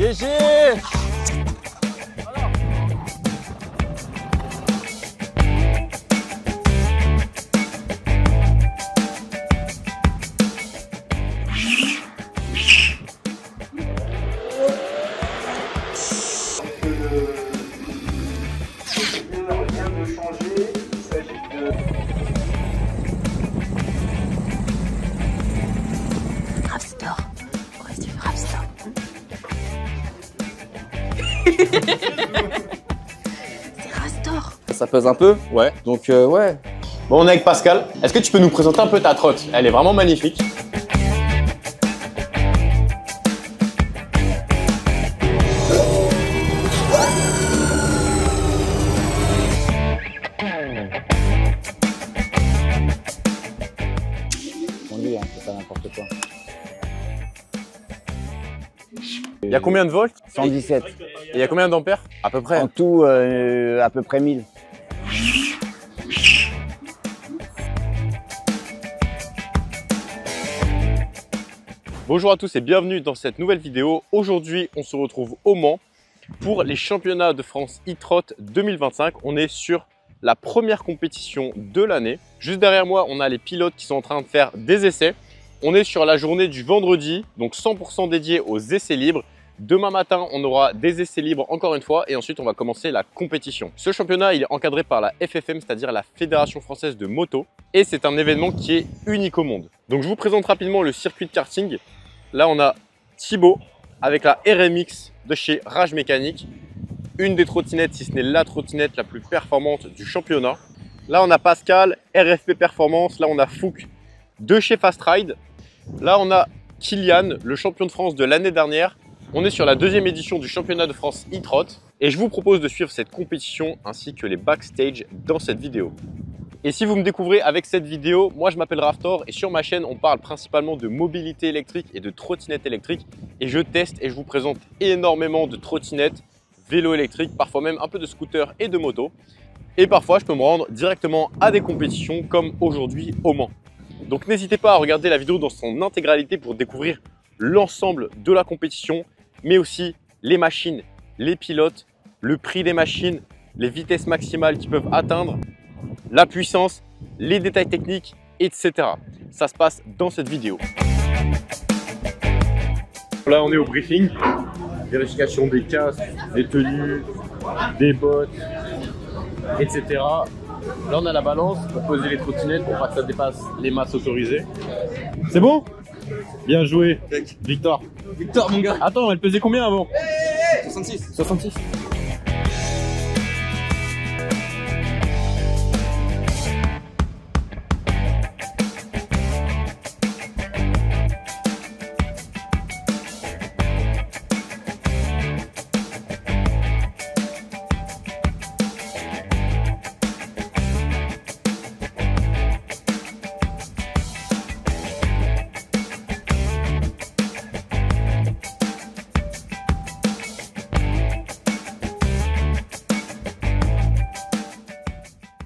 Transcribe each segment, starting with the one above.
GG. Rapstor. Ouais, c'est du Rapstor. C'est Rapstor. Ça pèse un peu? Ouais. Donc ouais. Bon, on est avec Pascal. Est-ce que tu peux nous présenter un peu ta trotte? Elle est vraiment magnifique. Conduit, hein, c'est pas n'importe quoi. Il y a combien de volts? 117. Et il y a combien d'ampères? À peu près. En tout, à peu près 1000. Bonjour à tous et bienvenue dans cette nouvelle vidéo. Aujourd'hui, on se retrouve au Mans pour les championnats de France e-trot 2025. On est sur la première compétition de l'année. Juste derrière moi, on a les pilotes qui sont en train de faire des essais. On est sur la journée du vendredi, donc 100% dédié aux essais libres. Demain matin, on aura des essais libres encore une fois et ensuite on va commencer la compétition. Ce championnat, il est encadré par la FFM, c'est-à-dire la Fédération Française de Moto. Et c'est un événement qui est unique au monde. Donc je vous présente rapidement le circuit de karting. Là, on a Thibaut avec la RMX de chez Rage Mécanique. Une des trottinettes, si ce n'est la trottinette la plus performante du championnat. Là, on a Pascal, RFP Performance. Là, on a Fouk de chez Fast Ride. Là, on a Kylian, le champion de France de l'année dernière. On est sur la deuxième édition du championnat de France e-trot. Et je vous propose de suivre cette compétition ainsi que les backstage dans cette vidéo. Et si vous me découvrez avec cette vidéo, moi je m'appelle Raptor et sur ma chaîne on parle principalement de mobilité électrique et de trottinettes électriques et je teste et je vous présente énormément de trottinettes, vélos électriques, parfois même un peu de scooters et de motos. Et parfois je peux me rendre directement à des compétitions comme aujourd'hui au Mans. Donc n'hésitez pas à regarder la vidéo dans son intégralité pour découvrir l'ensemble de la compétition, mais aussi les machines, les pilotes, le prix des machines, les vitesses maximales qu'ils peuvent atteindre, la puissance, les détails techniques, etc. Ça se passe dans cette vidéo. Là, on est au briefing. Vérification des casques, des tenues, des bottes, etc. Là, on a la balance pour poser les trottinettes pour pas que ça dépasse les masses autorisées. C'est bon? Bien joué, Victor. Victor, mon gars. Attends, elle pesait combien avant? 66. 66.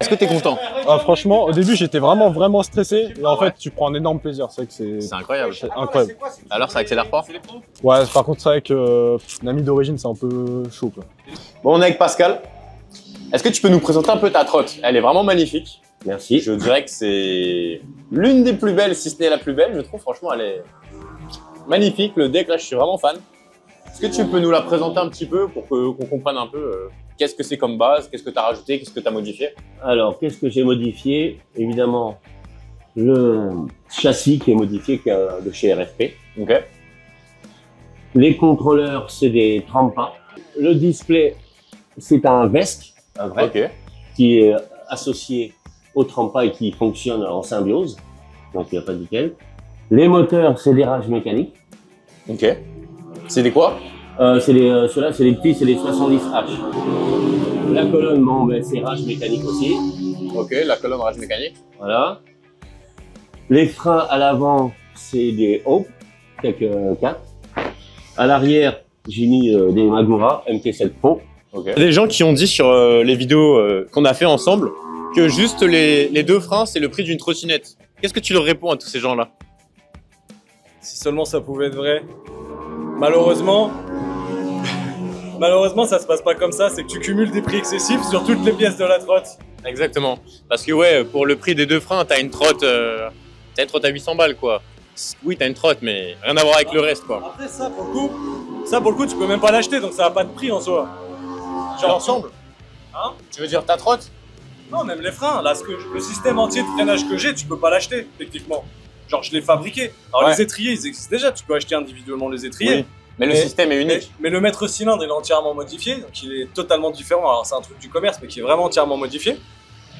Est-ce que tu es content? Franchement, au début, j'étais vraiment stressé. Et en fait, tu prends un énorme plaisir. C'est vrai que C'est incroyable. c'est incroyable. Alors, ça accélère pas? Ouais, par contre, c'est vrai que Nami d'origine, c'est un peu chaud, quoi. Bon, on est avec Pascal. Est-ce que tu peux nous présenter un peu ta trotte? Elle est vraiment magnifique. Merci. Je dirais que c'est l'une des plus belles, si ce n'est la plus belle. Je trouve, franchement, elle est magnifique. Le deck, là, je suis vraiment fan. Est-ce que tu peux nous la présenter un petit peu pour qu'on comprenne un peu qu'est-ce que c'est comme base, qu'est-ce que tu as rajouté, qu'est-ce que tu as modifié? Alors, qu'est-ce que j'ai modifié? Évidemment, le châssis qui est modifié de chez RFP. Ok. Les contrôleurs, c'est des Trampa. Le display, c'est un VESC, un vrai, Ok. qui est associé au Trampa et qui fonctionne en symbiose. Donc, il n'y a pas de nickel. Les moteurs, c'est des rages mécaniques. Ok. C'est des quoi? Ceux-là, c'est les petits, c'est les 70H. La colonne, bon, ben, c'est rage mécanique aussi. Ok, la colonne rage mécanique. Voilà. Les freins à l'avant, c'est des Hope, Tech 4. À l'arrière, j'ai mis des Magura MT7 Pro. Ok. Il y a des gens qui ont dit sur les vidéos qu'on a fait ensemble que juste les deux freins, c'est le prix d'une trottinette. Qu'est-ce que tu leur réponds à tous ces gens-là? Si seulement ça pouvait être vrai. Malheureusement, malheureusement, ça se passe pas comme ça. C'est que tu cumules des prix excessifs sur toutes les pièces de la trotte. Exactement. Parce que ouais, pour le prix des deux freins, t'as une trotte à 800 balles quoi. Oui, t'as une trotte, mais rien à voir avec le reste quoi. Après ça, pour le coup, tu peux même pas l'acheter, donc ça a pas de prix en soi. Genre ensemble. Hein? Tu veux dire ta trotte? Non, même les freins. Là, le système entier de freinage que j'ai, tu peux pas l'acheter techniquement. Genre, je l'ai fabriqué. Alors Ouais. les étriers, ils existent déjà. Tu peux acheter individuellement les étriers. Oui. Mais le système est unique. Mais le maître cylindre, il est entièrement modifié, donc il est totalement différent. Alors c'est un truc du commerce, mais qui est vraiment entièrement modifié.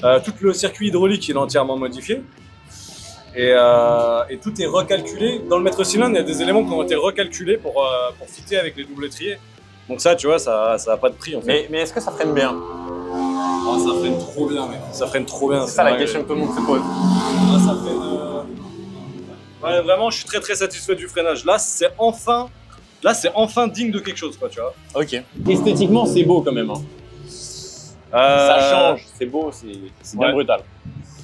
Tout le circuit hydraulique, il est entièrement modifié. Et tout est recalculé. Dans le maître cylindre, il y a des éléments qui ont été recalculés pour fitter avec les doubles étriers. Donc ça, tu vois, ça a pas de prix en fait. Mais est-ce que ça freine bien? Oh, ça freine trop bien, mec. Ça freine trop bien. C'est ça la dingue. question que tout le monde se pose. Ah, ça freine. Ouais, vraiment, je suis très très satisfait du freinage. Là, c'est enfin digne de quelque chose, quoi, tu vois. Ok. Esthétiquement, c'est beau quand même. Hein. Ça change, c'est beau, c'est bien Ouais. brutal.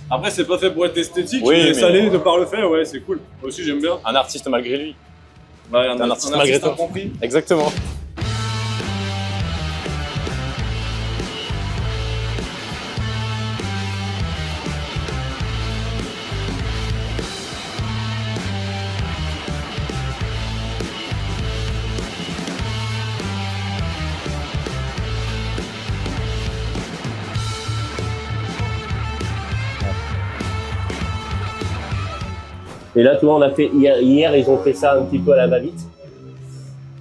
Après, c'est pas fait pour être esthétique, Oui, mais mais- salé de par le fait, ouais, c'est cool. Moi aussi, j'aime bien. Un artiste malgré lui. Ouais, Un artiste malgré tout. incompris. Exactement. Et là, tu vois, on a fait hier, ils ont fait ça un petit peu à la va-vite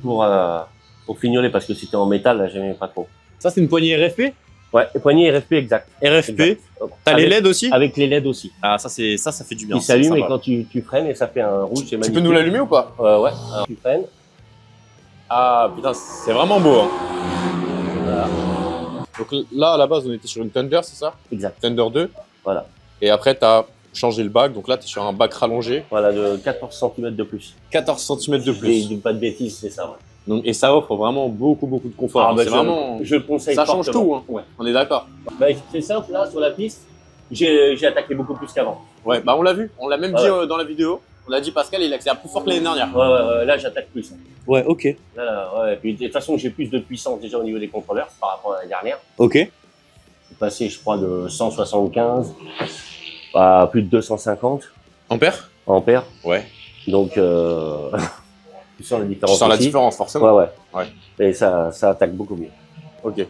pour fignoler parce que c'était en métal, là, j'aimais pas trop. Ça, c'est une poignée RFP? Ouais, poignée RFP exact. RFP. Exact. T'as les Avec- LED aussi? Avec les LED aussi. Ah, ça fait du bien. Qui c'est s'allument et sympa. quand tu freines et ça fait un rouge, c'est magnifique. Tu peux nous l'allumer ou pas? Ouais, alors, tu freines. Ah putain, c'est vraiment beau. Hein. Voilà. Donc là, à la base, on était sur une Thunder, c'est ça? Exact. Thunder 2. Voilà. Et après, tu as changé le bac. Donc là, tu es sur un bac rallongé. Voilà, de 14 cm de plus. 14 cm de Je plus. dis pas de bêtises, c'est ça. Ouais. Donc, et ça offre vraiment beaucoup de confort. Ah, bah, c'est vraiment... je le conseille Ça change fortement. tout, hein. Ouais. On est d'accord. Bah, c'est simple, là, sur la piste, j'ai attaqué beaucoup plus qu'avant. Ouais, bah on l'a vu. On l'a même Ah dit ouais. dans la vidéo. On a dit Pascal, il accélère plus fort que l'année dernière. Ouais, là, j'attaque plus. Ouais, ok. Là, ouais. Puis, de toute façon, j'ai plus de puissance déjà au niveau des contrôleurs par rapport à l'année dernière. Ok. Je suis passé, je crois, de 175 à plus de 250 Ampère? ampères. Ouais. Donc, tu sens la Tu différence. sens la aussi. différence, forcément. Ouais. Ouais. Et ça attaque beaucoup mieux. Ok.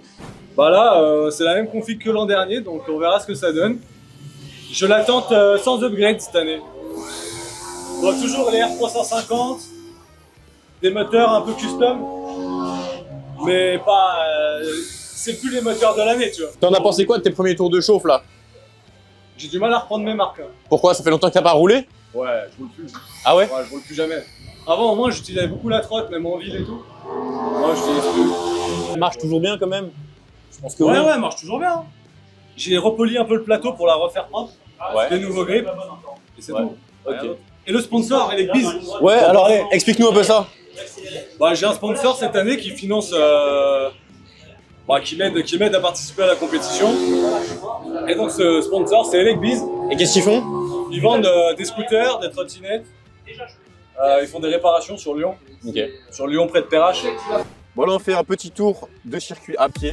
Bah là, c'est la même config que l'an dernier, donc on verra ce que ça donne. Je la tente sans upgrade cette année. On voit toujours les R350, des moteurs un peu custom, mais pas. C'est plus les moteurs de l'année, tu vois. T'en as pensé quoi de tes premiers tours de chauffe là? J'ai du mal à reprendre mes marques. Hein. Pourquoi? Ça fait longtemps que t'as pas roulé? Ouais, je roule plus. Ah ouais? Ouais, je roule plus jamais. Avant, au moins, j'utilisais beaucoup la trotte, même en ville et tout. Moi, j'utilise plus. Ça marche toujours bien quand même? Je pense que Ouais, ouais, marche toujours bien. Hein. J'ai repoli un peu le plateau pour la refaire propre. Ouais. Des nouveaux grips. Et c'est Ouais. tout. Ok. Rien d'autre. Et le sponsor, elle est bise. Ouais, alors allez, explique-nous un peu ça. Bah, j'ai un sponsor cette année qui finance, qui m'aide à participer à la compétition. Et donc ce sponsor, c'est Elecbiz. Et qu'est-ce qu'ils font? Ils vendent des scooters, des trottinettes. Ils font des réparations sur Lyon. Ok. Sur Lyon près de Perrache. Bon, là, on fait un petit tour de circuit à pied.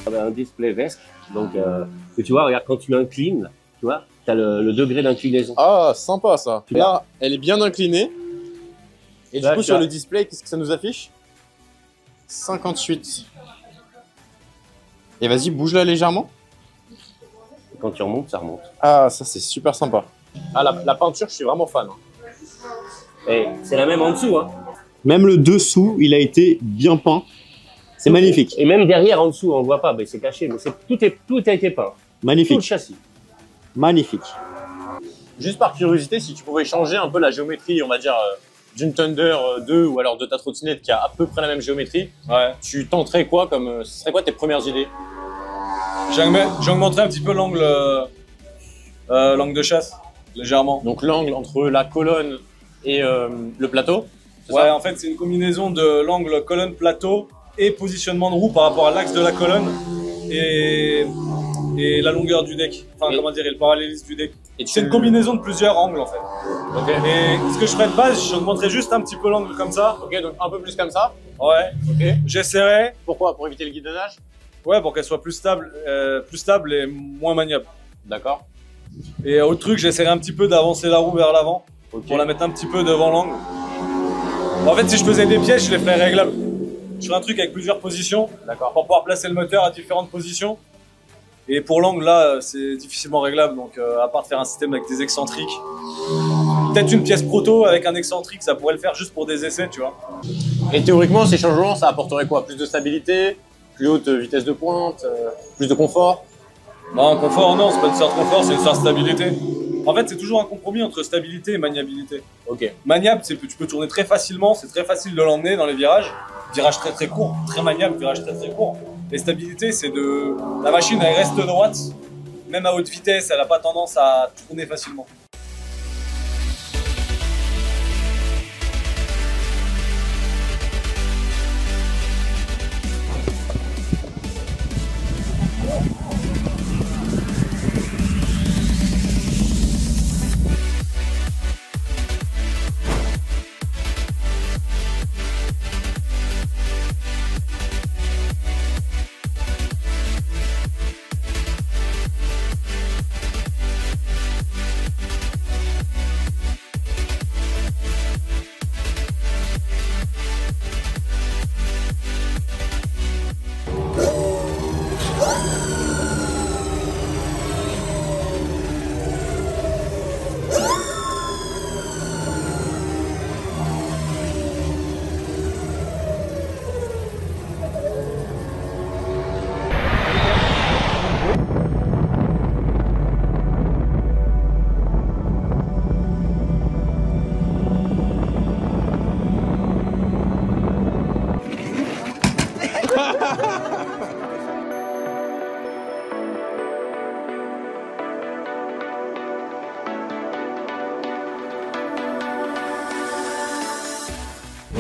Un display VESC, donc que tu vois, regarde, quand tu inclines, là, tu vois, tu as le degré d'inclinaison. Ah, sympa ça. Tu Là, elle est bien inclinée. Et Là, du coup, tu sur as- le display, qu'est-ce que ça nous affiche? 58. Et vas-y, bouge-la légèrement. Quand tu remontes, ça remonte. Ah, ça, c'est super sympa. Ah, la peinture, je suis vraiment fan. Et c'est la même en dessous, hein. Même le dessous, il a été bien peint. C'est magnifique. Et même derrière, en dessous, on ne voit pas, mais c'est caché, mais tout a été peint. Tout le Magnifique. châssis. Magnifique. Juste par curiosité, si tu pouvais changer un peu la géométrie, on va dire, d'une Thunder 2 ou alors de ta trottinette qui a à peu près la même géométrie, Ouais. tu tenterais quoi comme, ce serait quoi tes premières idées? J'augmenterai un petit peu l'angle de chasse, légèrement. Donc l'angle entre la colonne et le plateau? C'est Ouais, ça en fait, c'est une combinaison de l'angle colonne-plateau et positionnement de roue par rapport à l'axe de la colonne et la longueur du deck. Enfin, comment dire, et le parallélisme du deck. C'est une combinaison de plusieurs angles, en fait. Ok. Et ce que je ferais de base, j'augmenterais juste un petit peu l'angle comme ça. Ok, donc un peu plus comme ça. Ouais. Ok. J'essaierai. Pourquoi? Pour éviter le guidonnage? Ouais, pour qu'elle soit plus stable et moins maniable. D'accord. Et autre truc, j'essaierai un petit peu d'avancer la roue vers l'avant Ok. pour la mettre un petit peu devant l'angle. En fait, si je faisais des pièges, je les ferais réglables. Je ferais un truc avec plusieurs positions D'accord. pour pouvoir placer le moteur à différentes positions. Et pour l'angle, là, c'est difficilement réglable. Donc, à part de faire un système avec des excentriques, peut-être une pièce proto avec un excentrique, ça pourrait le faire juste pour des essais, tu vois. Et théoriquement, ces changements, ça apporterait quoi? Plus de stabilité, plus haute vitesse de pointe, plus de confort? Non, confort, non, c'est pas une histoire de confort, c'est une histoire de stabilité. En fait, c'est toujours un compromis entre stabilité et maniabilité. Ok. Maniable, c'est que tu peux tourner très facilement, c'est très facile de l'emmener dans les virages. Virage très très court, très maniable, virage très très court. Et stabilité, c'est de... La machine, elle reste droite, même à haute vitesse, elle n'a pas tendance à tourner facilement.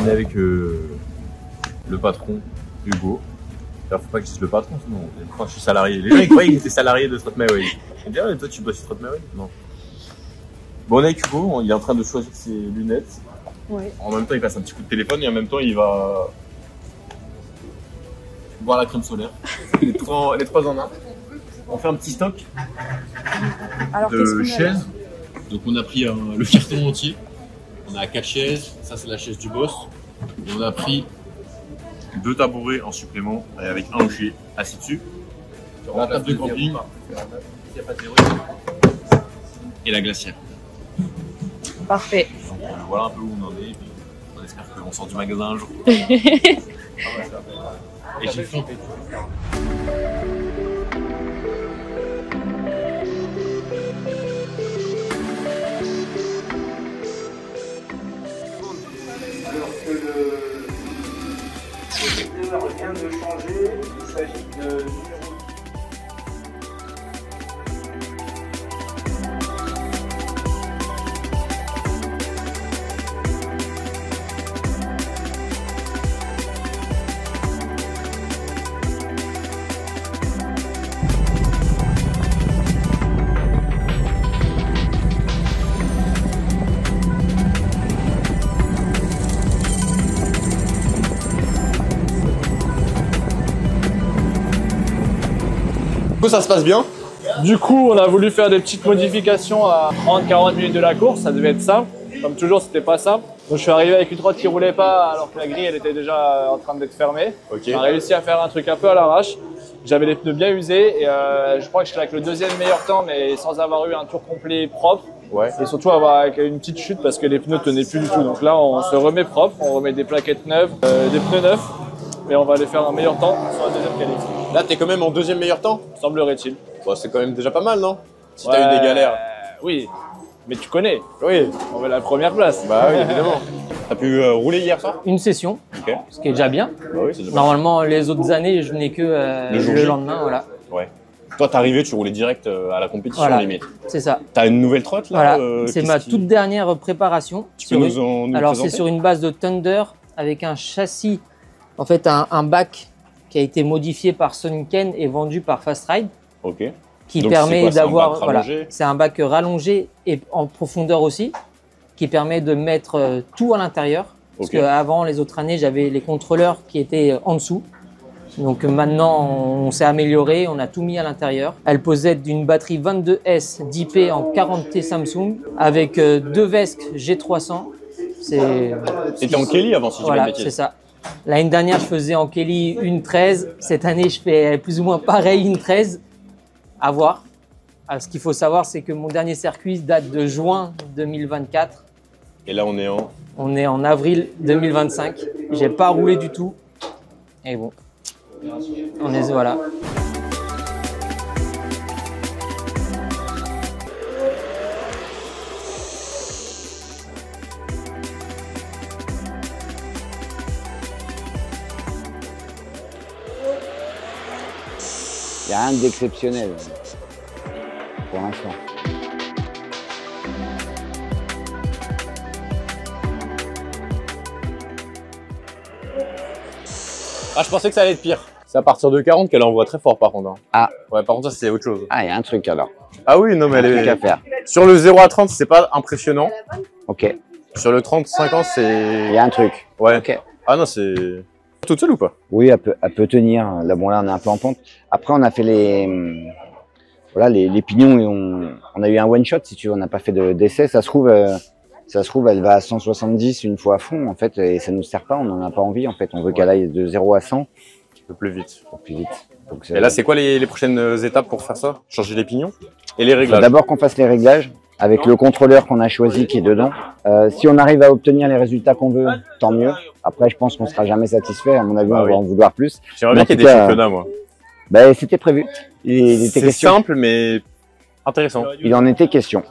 On est avec le patron, Hugo. Alors, faut pas que je dise le patron, sinon enfin, je suis salarié. Les gens ils croyaient que j'étais salarié de Strotmaway. Je me dis, ah, toi tu bosses chez Strotmaway? Non. Bon, on est avec Hugo, il est en train de choisir ses lunettes. Ouais. En même temps, il passe un petit coup de téléphone et en même temps, il va boire la crème solaire. les trois en un. On fait un petit stock Alors, de chaises. Donc, on a pris le carton entier. On a 4 chaises. Ça, c'est la chaise du boss. Et on a pris 2 tabourets en supplément avec un où je suis assis dessus. La table de camping. Et la glacière. Parfait. Donc, voilà un peu où on en est. Et puis, on espère qu'on sort du magasin un jour. Et j'ai faim. Alors que le secteur vient de changer, il s'agit de numéro. Du coup, ça se passe bien. Du coup, on a voulu faire des petites modifications à 30-40 minutes de la course, ça devait être simple. Comme toujours, c'était pas simple. Donc je suis arrivé avec une trotte qui roulait pas alors que la grille elle était déjà en train d'être fermée. Ok. On a réussi à faire un truc un peu à l'arrache. J'avais les pneus bien usés et je crois que j'étais avec le deuxième meilleur temps mais sans avoir eu un tour complet propre. Ouais. Et surtout avec une petite chute parce que les pneus tenaient plus du tout. Donc là on se remet propre, on remet des plaquettes neuves, des pneus neufs et on va aller faire un meilleur temps sur la deuxième qualif. Là, t'es quand même en deuxième meilleur temps. Semblerait-il. Bon, c'est quand même déjà pas mal, non? Si t'as eu des galères. Oui, mais tu connais, Oui. on veut la première place. Bah oui, évidemment. T'as pu rouler hier soir? Une session, Ok. ce qui est déjà bien. Bah oui, c'est déjà Normalement, les autres années, je venais que Le jour le J. lendemain, voilà. Ouais. Toi, t'arrivais, tu roulais direct à la compétition Voilà. limite. C'est ça. T'as une nouvelle trotte là? Voilà, c'est qu'est-ce ma qui- toute dernière préparation. Tu peux nous Alors présenter? c'est sur une base de Thunder avec un châssis, en fait un bac qui a été modifié par Soniken et vendu par Fast Ride, Ok. qui Donc, permet c'est quoi, c'est un d'avoir, bac voilà, rallongé? c'est un bac rallongé et en profondeur aussi, qui permet de mettre tout à l'intérieur. Parce Ok. qu'avant les autres années, j'avais les contrôleurs qui étaient en dessous. Donc maintenant, on s'est amélioré, on a tout mis à l'intérieur. Elle possède une batterie 22S 10P en 40T Samsung avec deux Vesque G300. T'étais en Kelly avant, si je dis pas de Voilà, bêtises. c'est ça. L'année dernière, je faisais en Kelly une 13. Cette année, je fais plus ou moins pareil, une 13. À voir. Alors, ce qu'il faut savoir, c'est que mon dernier circuit date de juin 2024. Et là, on est en avril 2025. J'ai pas roulé du tout. Et bon, on est voilà. Il n'y a rien d'exceptionnel pour l'instant. Ah, je pensais que ça allait être pire. C'est à partir de 40 qu'elle envoie très fort par contre. Hein. Ah. Ouais, par contre, ça c'est autre chose. Ah, il y a un truc alors. Ah oui, non, mais Un elle truc est... à faire. Sur le 0 à 30, c'est pas impressionnant. Ok. Sur le 30-50, Il c'est... y a un truc. Ouais. Ok. Ah non, c'est... Toute seule ou pas? Oui, elle peut tenir. Là, bon, là, on est un peu en pente. Après, on a fait voilà, les pignons et on a eu un one shot, si tu veux. On n'a pas fait d'essai. Ça se trouve, elle va à 170 une fois à fond, en fait, et ça nous sert pas. On n'en a pas envie, en fait. On veut qu'elle aille de 0 à 100. Un peu plus vite. Plus vite. Donc, Et là, c'est quoi les prochaines étapes pour faire ça? Changer les pignons et les faut réglages. d'abord qu'on fasse les réglages avec le contrôleur qu'on a choisi qui est dedans. Si on arrive à obtenir les résultats qu'on veut, tant mieux. Après, je pense qu'on sera jamais satisfait. À mon avis, Bah on oui. va en vouloir plus. J'aimerais Mais bien en qu'il y ait tout des cas, championnats, moi. Ben, c'était prévu. Il était C'est question. simple, mais intéressant. Il en était question.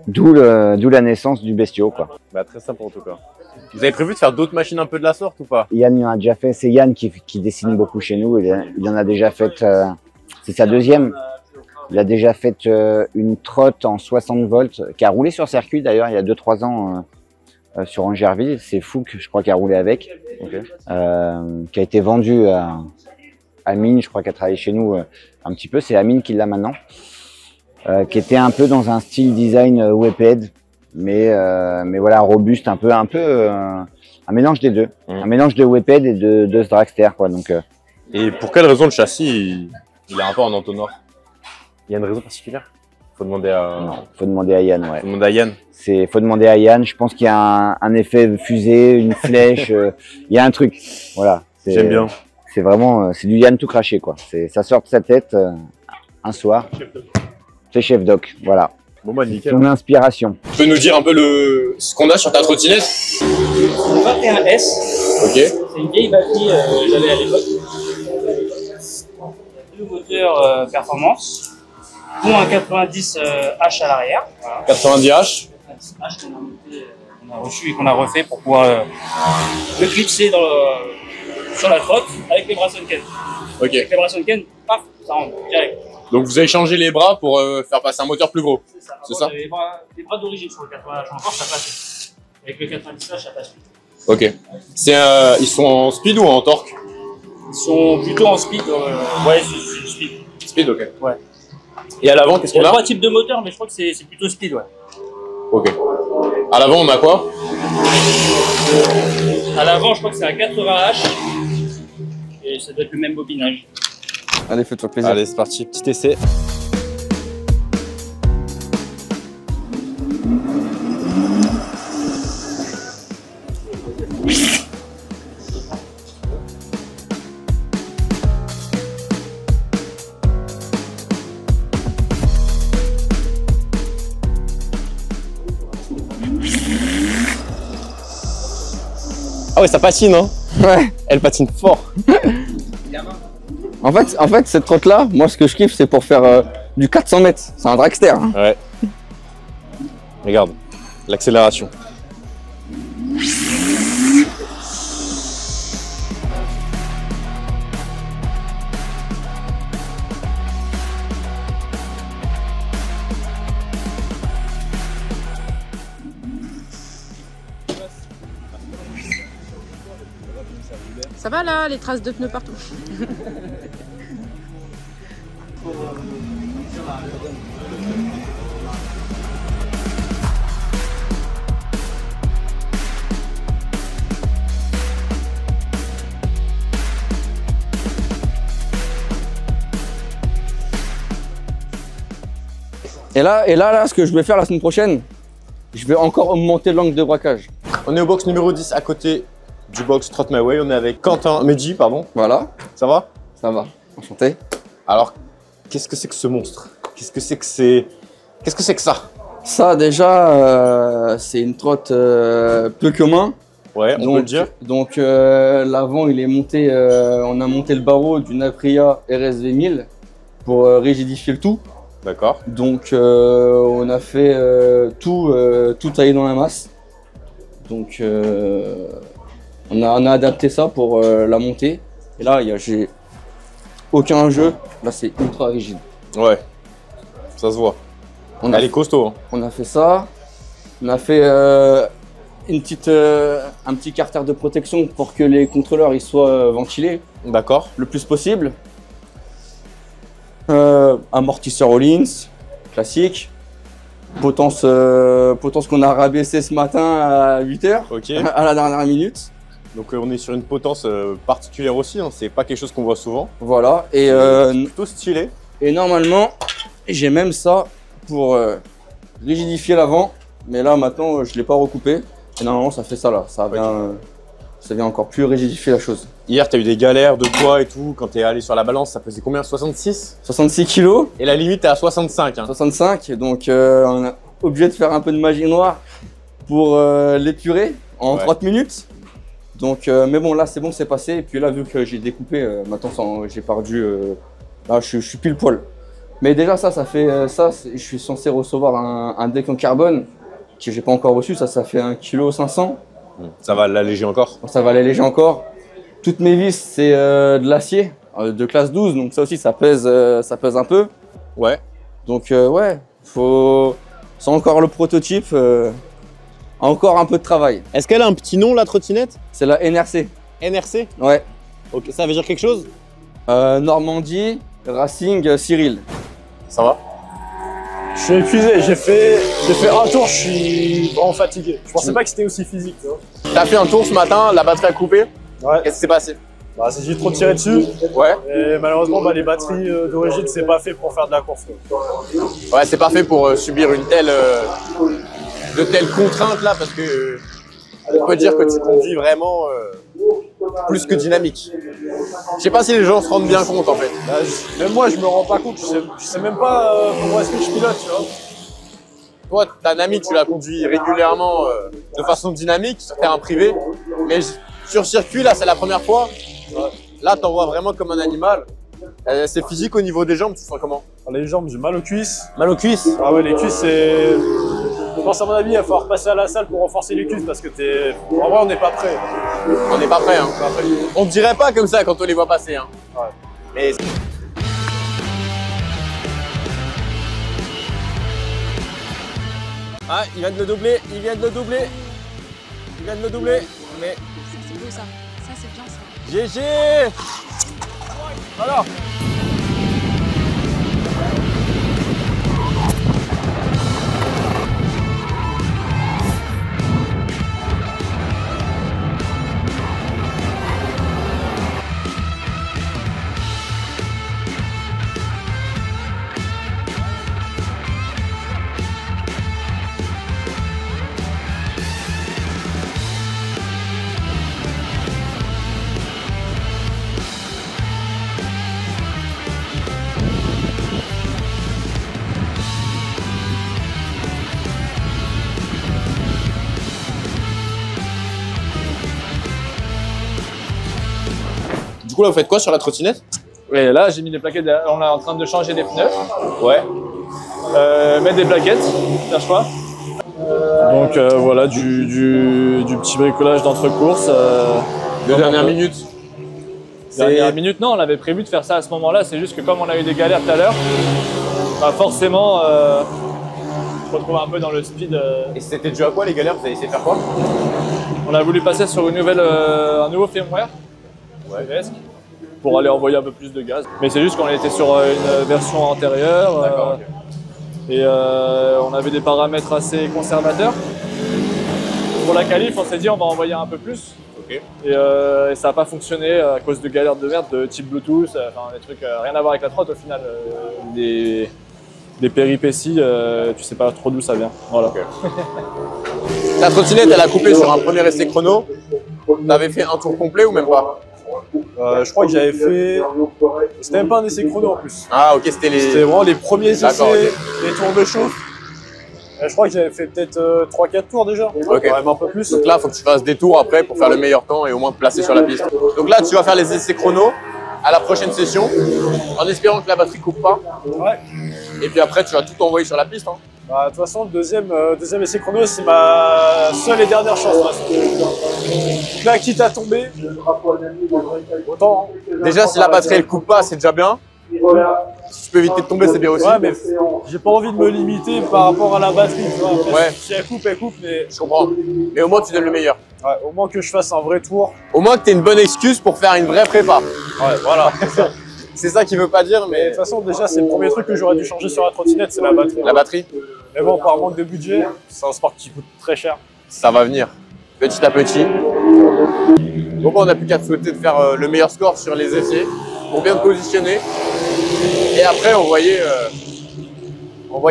D'où la naissance du bestiau, quoi. Bah, très simple en tout cas. Vous avez prévu de faire d'autres machines un peu de la sorte ou pas? Yann il en a déjà fait. C'est Yann qui dessine beaucoup chez nous. Il en a déjà fait. C'est sa deuxième. Il a déjà fait une trotte en 60 volts qui a roulé sur circuit d'ailleurs il y a 2-3 ans sur Angerville. C'est Fouque, je crois, qui a roulé avec. Ok. Qui a été vendue à Amine, je crois, qui a travaillé chez nous un petit peu. C'est Amine qui l'a maintenant. Qui était un peu dans un style design Webhead, mais voilà, robuste, un mélange des deux. Un mélange de Webhead et de ce dragster, quoi. Donc, Et pour quelle raison le châssis, il est un peu en entonnoir? Il y a une raison particulière? Faut demander à... non, faut demander à Yann, ouais. Faut demander à Yann. Faut demander à Yann. Je pense qu'il y a un effet fusée, une flèche. Il y a un truc. Voilà. J'aime bien. C'est vraiment, c'est du Yann tout craché, quoi. Ça sort de sa tête un soir. C'est chef doc, voilà. Bon bah nickel. Son inspiration. Tu peux nous dire un peu ce qu'on a sur ta trottinette? 21S. Ok. C'est une vieille batterie que j'avais à l'époque. Deux moteurs performance, dont un 90H à l'arrière. Voilà. 90H. 90H qu'on a reçu et qu'on a refait pour pouvoir le clipser sur la trotte avec les bras Soniken. Ok. Avec les bras Soniken, paf, ça rentre direct. Donc vous avez changé les bras pour faire passer un moteur plus gros. C'est ça? Les bras d'origine sur le 80H encore, ça passe. Avec le 90H, ça passe. Ok. Ils sont en speed ou en torque? Ils sont plutôt en speed. Ouais, c'est speed. Speed, ok. Ouais. Et à l'avant, qu'est-ce Il y qu'on a a? trois types de moteurs, mais je crois que c'est plutôt speed, ouais. Ok. À l'avant, on a quoi? À l'avant, je crois que c'est un 80H. Et ça doit être le même bobinage. Allez, fais-toi plaisir. Allez, c'est parti. Petit essai. Ah ouais, ça patine, hein? Ouais. Elle patine fort. En fait, cette trotte-là, moi, ce que je kiffe, c'est pour faire du 400 mètres. C'est un dragster. Hein. Ouais. Regarde, l'accélération. Ça va là, les traces de pneus partout. Et là, ce que je vais faire la semaine prochaine, je vais encore augmenter l'angle de braquage. On est au box numéro 10 à côté du box Trot My Way. On est avec Quentin Medji, pardon. Voilà. Ça va? Ça va. Enchanté. Alors, qu'est-ce que c'est que ce monstre? Qu'est-ce que c'est que c'est? Qu'est-ce que c'est que ça? Ça, déjà, c'est une trotte peu commun. Ouais, on peut le dire. Donc, l'avant, il est monté, on a monté le barreau d'une Aprilia RSV 1000 pour rigidifier le tout. D'accord. Donc, on a fait tout taillé dans la masse. Donc, on a adapté ça pour la montée. Et là, j'ai aucun jeu. Là, c'est ultra rigide. Ouais, ça se voit. Elle est costaud. Hein. On a fait ça. On a fait un petit carter de protection pour que les contrôleurs ils soient ventilés. D'accord. Le plus possible. Amortisseur Rollins, classique. Potence qu'on a rabaissé ce matin à 8 h, Ok. à la dernière minute. Donc on est sur une potence particulière aussi, hein. C'est pas quelque chose qu'on voit souvent. Voilà, et plutôt stylé. Et normalement, j'ai même ça pour rigidifier l'avant, mais là maintenant je l'ai pas recoupé. Et normalement ça fait ça là, ça vient encore plus rigidifier la chose. Hier tu as eu des galères de poids et tout, quand tu es allé sur la balance, ça pesait combien? 66? 66 kilos. Et la limite est à 65. Hein. 65, donc on est obligé de faire un peu de magie noire pour l'épurer en 30 minutes. Donc, mais bon, là c'est bon, c'est passé. Et puis là, vu que j'ai découpé, maintenant j'ai perdu. Là, je suis pile poil. Mais déjà, ça fait ça. Je suis censé recevoir un deck en carbone que j'ai pas encore reçu. Ça fait 1,5 kg. Ça va l'alléger encore? Ça va l'alléger encore. Toutes mes vis, c'est de l'acier de classe 12. Donc, ça aussi, ça pèse un peu. Ouais. Donc, ouais, c'est encore le prototype. Encore un peu de travail. Est-ce qu'elle a un petit nom, la trottinette? C'est la NRC. NRC? Ouais. Ok, ça veut dire quelque chose? Normandie, Racing, Cyril. Ça va? Je suis épuisé, j'ai fait un tour, je suis vraiment fatigué. Je pensais pas que c'était aussi physique. T'as fait un tour ce matin, la batterie a coupé. Ouais. Qu'est-ce qui s'est passé? Bah, j'ai trop tiré dessus. Ouais. Et malheureusement, les batteries d'origine, c'est pas fait pour faire de la course. Ouais, c'est pas fait pour subir de telles contraintes là, parce que on peut dire que tu conduis vraiment plus que dynamique. Je sais pas si les gens se rendent bien compte en fait. Bah, même moi, je me rends pas compte. Je sais même pas comment est-ce que je pilote, tu vois. Toi, ta Nami, tu la conduis régulièrement de façon dynamique sur terrain privé, mais sur circuit là, c'est la première fois. Là, t'en vois vraiment comme un animal. C'est physique au niveau des jambes, tu sens comment? Les jambes, j'ai mal aux cuisses. Mal aux cuisses? Ah ouais, les cuisses, c'est. Je pense à mon avis, il va falloir passer à la salle pour renforcer les cuisses parce que en vrai, on n'est pas prêt. On n'est pas prêt, hein. On ne dirait pas comme ça quand on les voit passer, hein. Ouais. Mais... Ah, il vient de le doubler, il vient de le doubler. Il vient de le doubler, mais... Ça, c'est beau, ça. Ça, c'est bien, ça. GG! Alors. Du coup, là, vous faites quoi sur la trottinette? Et là, j'ai mis des plaquettes. On est en train de changer des pneus. Ouais. Mettre des plaquettes, cherche pas. Donc voilà, du petit bricolage d'entre-courses. De dernière minute. Dernière minute, non, on avait prévu de faire ça à ce moment-là. C'est juste que comme on a eu des galères tout à l'heure, bah forcément, on se retrouve un peu dans le speed. Et c'était dû à quoi les galères? Vous avez essayé de faire quoi? On a voulu passer sur un nouveau firmware presque, pour aller envoyer un peu plus de gaz. Mais c'est juste qu'on était sur une version antérieure. D'accord, ok. Et on avait des paramètres assez conservateurs. Pour la qualif, on s'est dit on va envoyer un peu plus. Ok. Et ça n'a pas fonctionné à cause de galères de merde de type Bluetooth, enfin des trucs rien à voir avec la trotte au final. Des péripéties, tu sais pas trop d'où ça vient. Voilà. Okay. Ta trottinette, elle a coupé sur un premier essai chrono. T'avais fait un tour complet ou même pas? Je crois que j'avais fait. C'était même pas un essai chrono en plus. Ah, ok, c'était vraiment les premiers essais, okay. Les tours de chauffe. Je crois que j'avais fait peut-être 3-4 tours déjà. Ok. Même un peu plus. Donc là, il faut que tu fasses des tours après pour faire le meilleur temps et au moins te placer sur la piste. Donc là, tu vas faire les essais chrono à la prochaine session en espérant que la batterie coupe pas. Ouais. Et puis après, tu vas tout envoyer sur la piste. Hein. Bah, de toute façon, le deuxième essai chrono, c'est ma seule et dernière chance. Donc là, quitte à tomber, autant. Hein. Déjà, si la batterie elle coupe pas, c'est déjà bien. Si tu peux éviter de tomber, c'est bien aussi. Ouais, mais j'ai pas envie de me limiter par rapport à la batterie. Tu vois. Après, ouais. Si elle coupe, mais. Je comprends. Mais au moins, tu donnes le meilleur. Ouais, au moins que je fasse un vrai tour. Au moins que tu aies une bonne excuse pour faire une vraie prépa. Ouais, voilà. C'est ça qui veut pas dire, mais. De toute façon, déjà, c'est le premier truc que j'aurais dû changer sur la trottinette, c'est la batterie. La batterie. Mais bon, par manque de budget, c'est un sport qui coûte très cher. Ça va venir, petit à petit. Donc on n'a plus qu'à te souhaiter de faire le meilleur score sur les essais pour bien te positionner. Et après, envoyer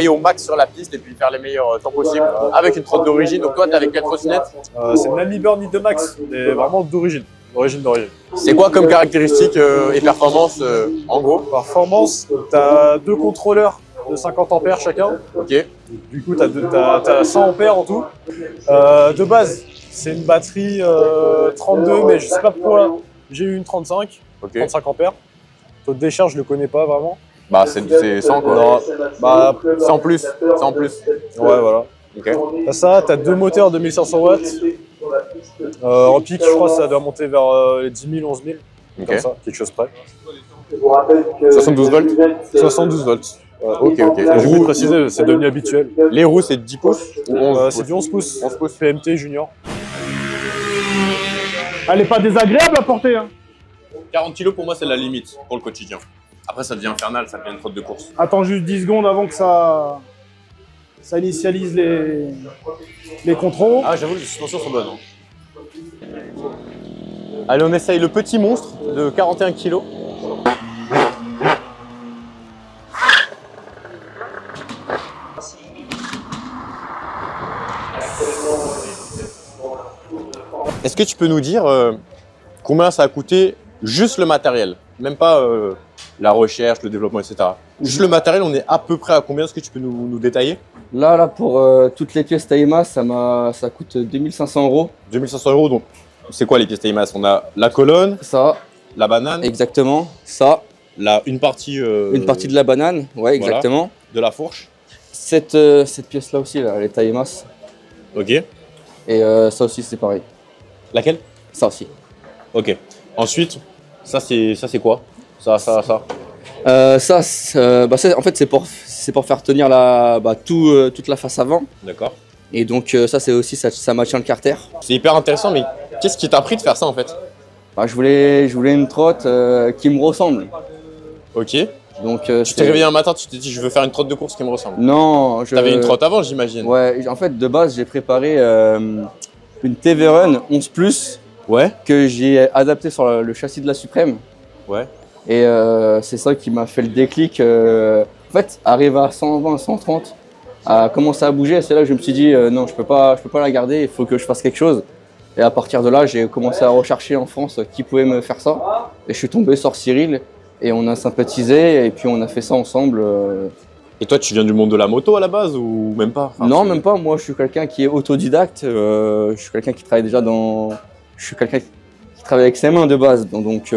au max sur la piste et puis faire les meilleurs temps possibles avec une trotte d'origine. Donc toi, tu es avec quelle trottinette? C'est une Nami Burn de Max, mais vraiment d'origine. D'origine. C'est quoi comme caractéristiques et performance en gros? Performance, tu as 2 contrôleurs de 50 ampères chacun. Ok. Du coup, tu as 100 ampères en tout. De base, c'est une batterie 32, mais je sais pas pourquoi j'ai eu une 35, 35 ampères. Taux de décharge, je le connais pas vraiment. Bah, c'est 100 quoi. Non, bah, 100 plus. 100 plus. Ouais, voilà. Ok. T'as ça, t'as 2 moteurs de 1500 watts. En pic, je crois que ça doit monter vers les 10 000, 11 000. Ok. Comme ça, quelque chose près. 72 volts 72 volts. Ok. J'ai oublié de préciser, c'est devenu habituel. Les roues, c'est 10 pouces ou 11 pouces? C'est du 11 pouces. 11 pouces. PMT junior. Elle n'est pas désagréable à porter. Hein. 40 kg pour moi, c'est la limite pour le quotidien. Après, ça devient infernal, ça devient une trotte de course. Attends juste 10 secondes avant que ça initialise les contrôles. Ah, j'avoue, les suspensions sont bonnes. Hein. Allez, on essaye le petit monstre de 41 kg. Est-ce que tu peux nous dire combien ça a coûté juste le matériel? Même pas la recherche, le développement, etc. Juste le matériel, on est à peu près à combien? Est-ce que tu peux nous détailler? Là, pour toutes les pièces Taïma, ça coûte 2500 €. 2500 €, donc c'est quoi les pièces Taïmas? On a la colonne, ça, la banane. Exactement, ça. Une partie de la banane, ouais, exactement. Voilà, de la fourche. Cette pièce-là aussi, là, elle est Taïmas. Ok. Et ça aussi, c'est pareil. Laquelle? Ça aussi. Ok. Ensuite, ça c'est quoi? Ça. En fait, c'est pour faire tenir toute la face avant. D'accord. Et donc ça, c'est aussi ça maintient le carter. C'est hyper intéressant, mais qu'est-ce qui t'a pris de faire ça en fait? Je voulais une trotte qui me ressemble. Ok. Donc tu t'es réveillé un matin, tu t'es dit je veux faire une trotte de course qui me ressemble. Non. T'avais une trotte avant, j'imagine. Ouais. En fait, de base, j'ai préparé une TV Run 11+. Ouais. Que j'ai adapté sur le châssis de la Suprême. Ouais. Et c'est ça qui m'a fait le déclic. En fait, arriver à 120, 130, à commencer à bouger, c'est là que je me suis dit non, je peux pas la garder, il faut que je fasse quelque chose. Et à partir de là, j'ai commencé à rechercher en France qui pouvait me faire ça. Et je suis tombé sur Cyril et on a sympathisé et puis on a fait ça ensemble. Et toi, tu viens du monde de la moto à la base ou même pas? Non, même pas. Moi, je suis quelqu'un qui est autodidacte. Je suis quelqu'un qui travaille déjà Je suis quelqu'un qui travaille avec ses mains de base, donc tu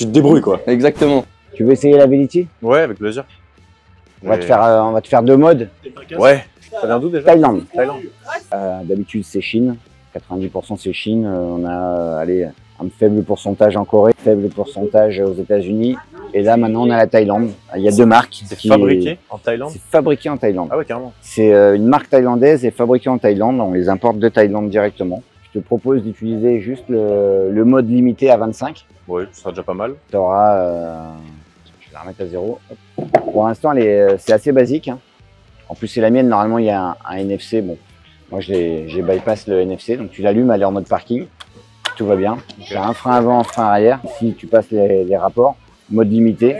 te débrouilles quoi. Exactement. Tu veux essayer la Velity? Ouais, avec plaisir. On va te faire 2 modes. Ouais. Ça vient d'où déjà? Thaïlande. D'habitude, c'est Chine. 90% c'est Chine. On a un faible pourcentage en Corée, faible pourcentage aux États-Unis. Et là, maintenant, on a la Thaïlande. Il y a 2 marques. C'est fabriqué en Thaïlande? C'est fabriqué en Thaïlande. Ah ouais, carrément. C'est une marque thaïlandaise et fabriquée en Thaïlande. On les importe de Thaïlande directement. je te propose d'utiliser juste le mode limité à 25. Oui, ce sera déjà pas mal. Tu auras, je vais la remettre à 0. Pour l'instant, c'est assez basique, hein. En plus, c'est la mienne. Normalement, il y a un NFC. Bon, moi, j'ai bypass le NFC. Donc, tu l'allumes, elle est en mode parking. Tout va bien. Tu as un frein avant, un frein arrière. Ici, tu passes les rapports. Mode limité.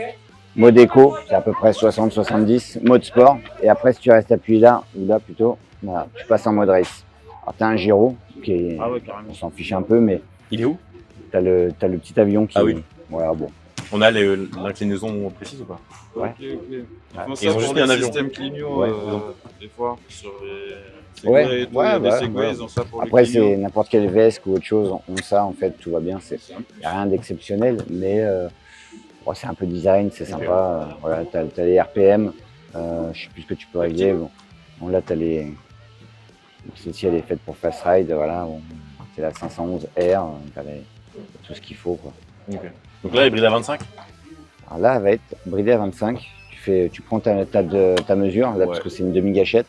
Mode éco, c'est à peu près 60-70. Mode sport. Et après, si tu restes appuyé là, ou là plutôt, voilà, tu passes en mode race. Alors, tu as un gyro qui est. Ah ouais, carrément. On s'en fiche un peu, mais. Il est où? Tu as le petit avion qui. Ah oui. Voilà, bon. On a l'inclinaison précise ou pas? Ouais. Ils ont juste mis un avion. Système Clignot, Ouais. des fois, sur les Ouais, Segway et tout, ouais, il y a des bah, Segway, ouais. ils ont ça pour Après, les Clignot. c'est n'importe quel Vesque ou autre chose, ont ça, en fait, tout va bien. Il n'y a rien d'exceptionnel, mais bon, c'est un peu design, c'est sympa. Voilà, tu as les RPM, je ne sais plus ce que tu peux régler. Bon, là, tu as les. Celle-ci, elle est faite pour Fast Ride, voilà. Bon, c'est la 511R, tu as tout ce qu'il faut, quoi. Okay. Donc là, elle est bridée à 25? Alors là, elle va être bridée à 25. Tu prends ta mesure, là, parce que c'est une demi-gâchette.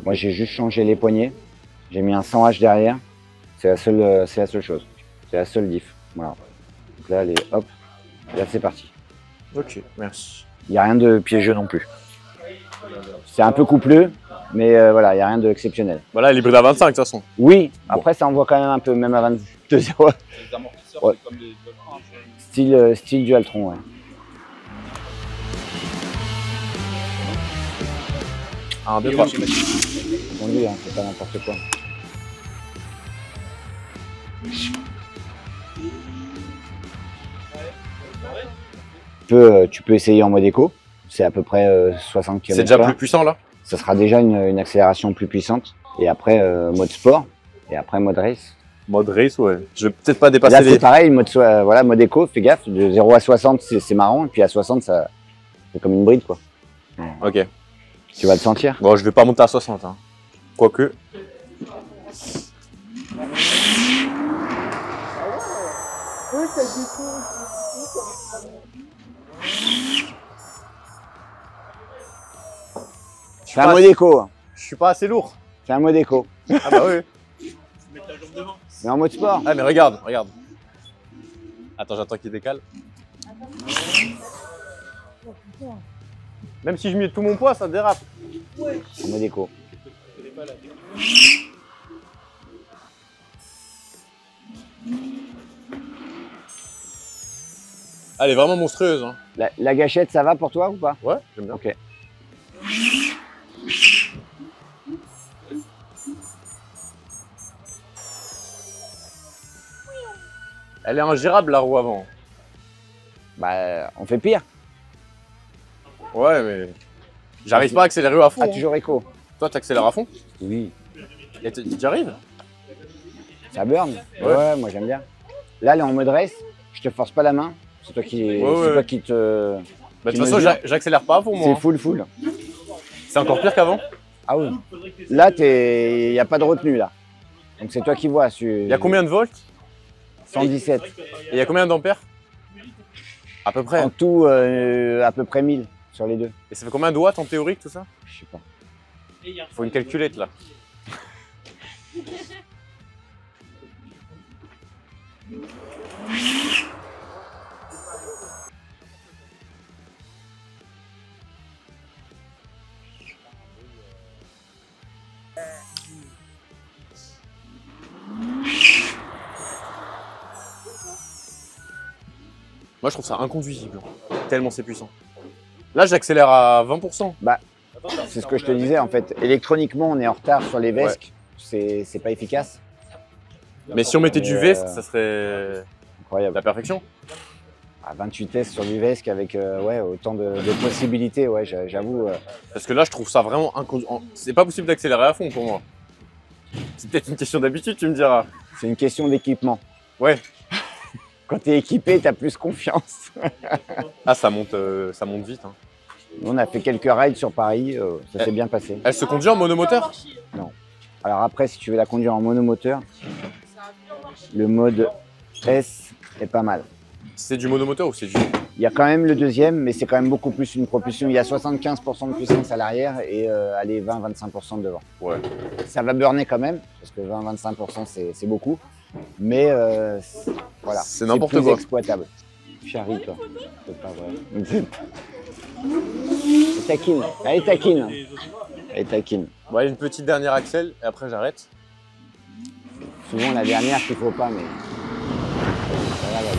Moi, j'ai juste changé les poignées. J'ai mis un 100H derrière. C'est la seule chose. C'est la seule diff. Voilà. Donc là, hop, là, c'est parti. Ok, merci. Il n'y a rien de piégeux non plus. C'est un peu coupleux, mais voilà, il n'y a rien d'exceptionnel. Voilà, elle est bridée à 25 de toute façon. Oui, après, ça envoie quand même un peu, même à 22. Les amortisseurs, Ouais. c'est comme les Style Dualtron, ouais. Un, deux, trois. Conduit, hein, c'est pas n'importe quoi. Tu peux essayer en mode éco, c'est à peu près 60 km/h. C'est déjà plus puissant là? Ça sera déjà une accélération plus puissante. Et après, mode sport, et après mode race. Mode race, ouais. Je vais peut-être pas dépasser Là, les... c'est pareil, voilà, mode éco, fais gaffe, de 0 à 60, c'est marrant, et puis à 60, c'est comme une bride, quoi. Ok. Tu vas le sentir. Bon, je vais pas monter à 60, hein. Quoique. C'est un mode éco. Hein. Je suis pas assez lourd. C'est un mode éco. Ah bah oui. Mais en mode sport. Ah mais regarde. Attends, j'attends qu'il décale. Même si je mets tout mon poids, ça dérape. En mode éco. Elle est vraiment monstrueuse. Hein. La gâchette, ça va pour toi ou pas? Ouais, j'aime bien. Ok. Elle est ingérable la roue avant. Bah, on fait pire. Ouais, mais j'arrive pas à accélérer à fond. Ah, toujours éco. Toi, t'accélères à fond? Oui. Et tu arrives? Ça burn. Ouais, moi j'aime bien. Là, elle est en mode race. Je te force pas la main. C'est toi qui, toi qui te. Bah, de toute façon, j'accélère pas à fond moi. C'est full. C'est encore pire qu'avant? Ah oui. Là, il n'y a pas de retenue là. Donc c'est toi qui vois. Il y a combien de volts? 117. Et il y a combien d'ampères? À peu près. En tout, à peu près 1000 sur les deux. Et ça fait combien de watts en théorique tout ça? Je sais pas. Faut une calculette là. Moi je trouve ça inconduisible, tellement c'est puissant. Là j'accélère à 20%. Bah, c'est ce que je te disais en fait. Électroniquement, on est en retard sur les Vesques. Ouais. C'est pas efficace. Mais si on mettait du Vesque, ça serait incroyable. La perfection. À 28 S sur du Vesque avec ouais, autant de possibilités, ouais, j'avoue. Parce que là je trouve ça vraiment c'est pas possible d'accélérer à fond pour moi. C'est peut-être une question d'habitude, tu me diras. C'est une question d'équipement. Ouais. Quand tu es équipé, tu as plus confiance. Ah, ça monte vite. Hein. On a fait quelques rides sur Paris, ça s'est bien passé. Elle se conduit en monomoteur? Non. Alors après, si tu veux la conduire en monomoteur, le mode S est pas mal. C'est du monomoteur ou c'est du... Il y a quand même le deuxième, mais c'est quand même beaucoup plus une propulsion. Il y a 75% de puissance à l'arrière et allez, 20-25% devant. Ouais. Ça va burner quand même, parce que 20-25% c'est beaucoup. Mais voilà, c'est n'importe plus quoi. Exploitable. Charlie, toi. C'est pas vrai. Elle taquine. Elle est taquine. Elle est taquine. Bon, une petite dernière Axel et après j'arrête. Souvent la dernière qu'il faut pas, mais ça va aller.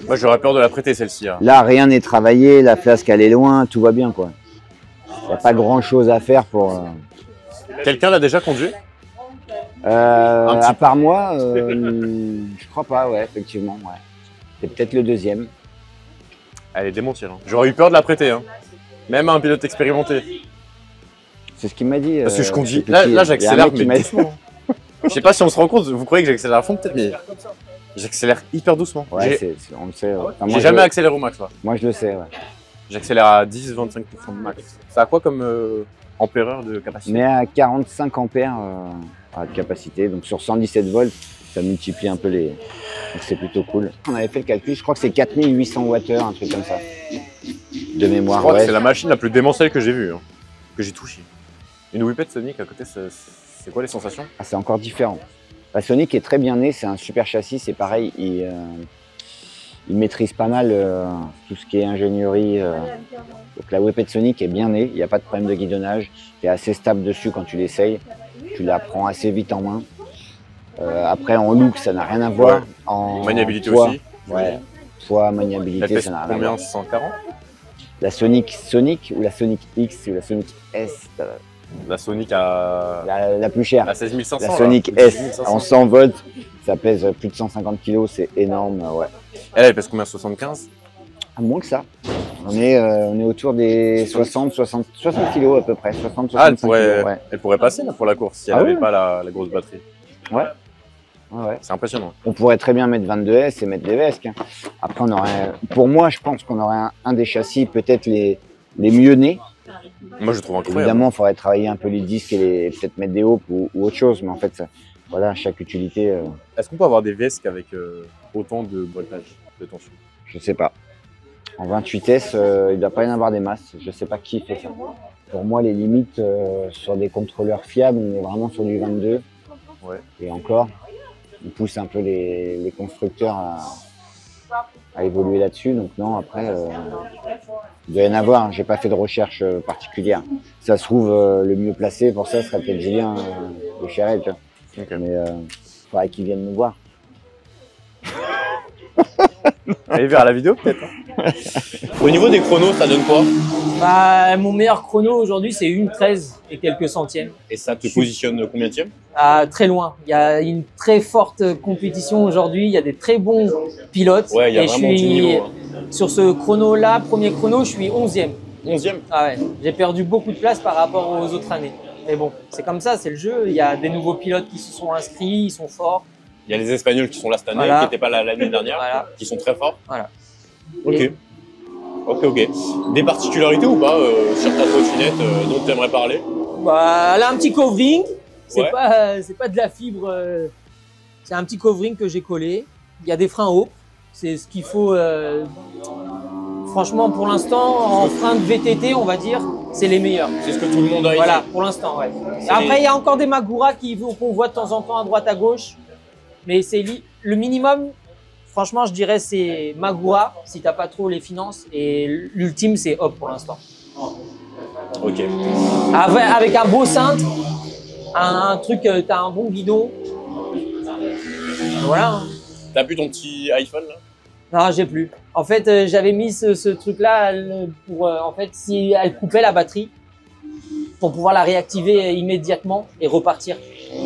Moi j'aurais peur de la prêter celle-ci. Hein. Là rien n'est travaillé, la flasque elle est loin, tout va bien quoi. Il n'y a pas grand chose à faire pour. Quelqu'un l'a déjà conduit? À part moi, je crois pas, ouais, effectivement. Ouais. C'est peut-être le deuxième. Elle est démentielle. Hein. J'aurais eu peur de la prêter, hein. Même à un pilote expérimenté. C'est ce qu'il m'a dit. Parce que je conduis. Là j'accélère, mais doucement. Je sais pas si on se rend compte, vous croyez que j'accélère à fond peut-être, mais j'accélère hyper doucement. Ouais, on le sait. Ouais. J'ai jamais accéléré au max là. Moi je le sais, ouais. J'accélère à 10-25% de max. Ça a quoi comme ampéreur de capacité? Mais à 45 ampères de capacité, donc sur 117 volts, ça multiplie un peu les. Donc c'est plutôt cool. On avait fait le calcul, je crois que c'est 4800 Wh, un truc comme ça. De mémoire. Je crois que c'est la machine la plus démentielle que j'ai vue, hein, que j'ai touchée. Une whippet Sonic à côté, c'est quoi les sensations? Ah, c'est encore différent. La Sonic est très bien née, c'est un super châssis, c'est pareil, il maîtrise pas mal tout ce qui est ingénierie. Donc la whippet Sonic est bien née, il n'y a pas de problème de guidonnage, tu es assez stable dessus quand tu l'essayes, tu la prends assez vite en main. Après en look ça n'a rien à voir. Ouais. En maniabilité poids, aussi. Ouais, poids, maniabilité, ça n'a rien à voir. Combien? 140? La Sonic ou la Sonic X ou la Sonic S. La Sonic à... La plus chère. La 16500. La Sonic là. S 16500. en 100 volts, ça pèse plus de 150 kg, c'est énorme, ouais. Elle pèse combien? 75? Moins que ça. On est autour des 60 kg à peu près. 60, 65 elle pourrait passer là, pour la course si elle n'avait pas la grosse batterie. Ouais. Ouais. C'est impressionnant. On pourrait très bien mettre 22S et mettre des vesques. Hein. Après, on aurait, pour moi, je pense qu'on aurait un des châssis peut-être les mieux nés. Moi, je trouve incroyable. Évidemment, il faudrait travailler un peu les disques et peut-être mettre des hops ou autre chose. Mais en fait, ça, voilà, chaque utilité. Est-ce qu'on peut avoir des vesques avec autant de voltage, de tension? Je sais pas. En 28S, il ne doit pas y en avoir des masses. Je sais pas qui fait ça. Pour moi, les limites sur des contrôleurs fiables, on est vraiment sur du 22. Ouais. Et encore, on pousse un peu les constructeurs à évoluer là-dessus. Donc non, après, il doit y en avoir. J'ai pas fait de recherche particulière. Ça se trouve, le mieux placé pour ça serait peut-être Julien de Chérel. Okay. Mais il faudrait qu'il vienne me voir. Allez vers la vidéo peut-être. Au niveau des chronos, ça donne quoi? Bah, mon meilleur chrono aujourd'hui, c'est 1:13 et quelques centièmes. Et ça te positionne combienième? Très loin. Il y a une très forte compétition aujourd'hui. Il y a des très bons pilotes. Ouais, il y a vraiment du niveau. Sur ce chrono-là, premier chrono, je suis 11e. 11e? Ah ouais. J'ai perdu beaucoup de place par rapport aux autres années. Mais bon, c'est comme ça, c'est le jeu. Il y a des nouveaux pilotes qui se sont inscrits, ils sont forts. Il y a les Espagnols qui sont là cette année, qui n'étaient pas là l'année dernière, qui sont très forts. Voilà. Ok. Ok. Des particularités ou pas sur ta trottinette dont tu aimerais parler? Bah, elle a un petit covering. C'est pas de la fibre. C'est un petit covering que j'ai collé. Il y a des freins hauts. C'est ce qu'il faut. Franchement, pour l'instant, en frein de VTT, on va dire, c'est les meilleurs. C'est ce que tout le monde a ici. Voilà, pour l'instant, ouais. Après, il y a encore des Magura qu'on voit de temps en temps à droite, à gauche. Mais c'est le minimum, franchement, je dirais, c'est Magura, si t'as pas trop les finances. Et l'ultime, c'est Hop pour l'instant. Ok. Avec un beau cintre, un truc, t'as un bon guidon. Voilà. T'as plus ton petit iPhone là? Non, j'ai plus. En fait, j'avais mis ce truc-là pour, en fait, si elle coupait la batterie, pour pouvoir la réactiver immédiatement et repartir.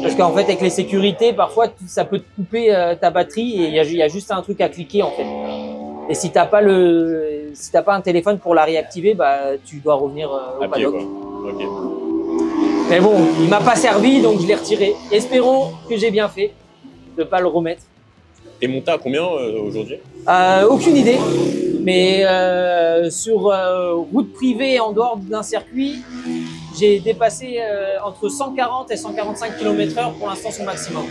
Parce qu'en fait, avec les sécurités, parfois, ça peut te couper ta batterie et il y a juste un truc à cliquer, en fait. Et si t'as pas un téléphone pour la réactiver, bah, tu dois revenir au paddock. Okay. Mais bon, il m'a pas servi, donc je l'ai retiré. Espérons que j'ai bien fait de pas le remettre. T'es monté à combien aujourd'hui? Aucune idée. Mais sur route privée en dehors d'un circuit, j'ai dépassé entre 140 et 145 km/h pour l'instant son maximum.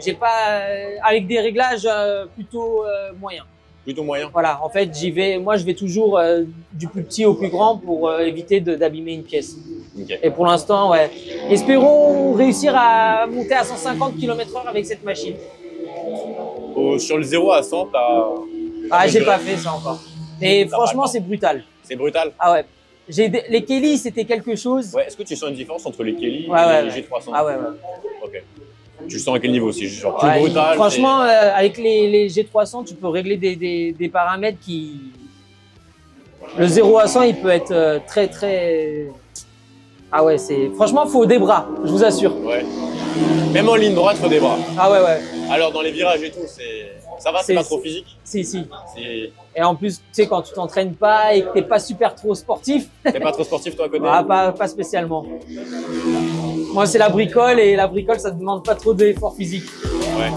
J'ai pas avec des réglages plutôt moyens. Plutôt moyen. Voilà, en fait, moi je vais toujours du plus petit au plus grand pour éviter d'abîmer une pièce. Okay. Et pour l'instant, ouais. Espérons réussir à monter à 150 km/h avec cette machine. Sur le 0 à 100, t'as... Ah, j'ai pas fait ça encore. Mais franchement, c'est brutal. C'est brutal? Ah ouais. Les Kelly, c'était quelque chose. Ouais, est-ce que tu sens une différence entre les Kelly et les G300? Ah ouais. Ok. Tu le sens à quel niveau? C'est genre plus Ouais, brutal? Franchement, avec les G300, tu peux régler des paramètres qui... Le 0 à 100, il peut être très... Ah ouais, franchement, faut des bras, je vous assure. Ouais. Même en ligne droite, faut des bras. Ah ouais. Alors dans les virages et tout, ça va, c'est pas trop physique? Si. Et en plus, tu sais, quand tu t'entraînes pas et que t'es pas trop sportif. T'es pas trop sportif toi à côté? Ah, pas spécialement. Moi, c'est la bricole et la bricole, ça demande pas trop d'effort physique. Ouais.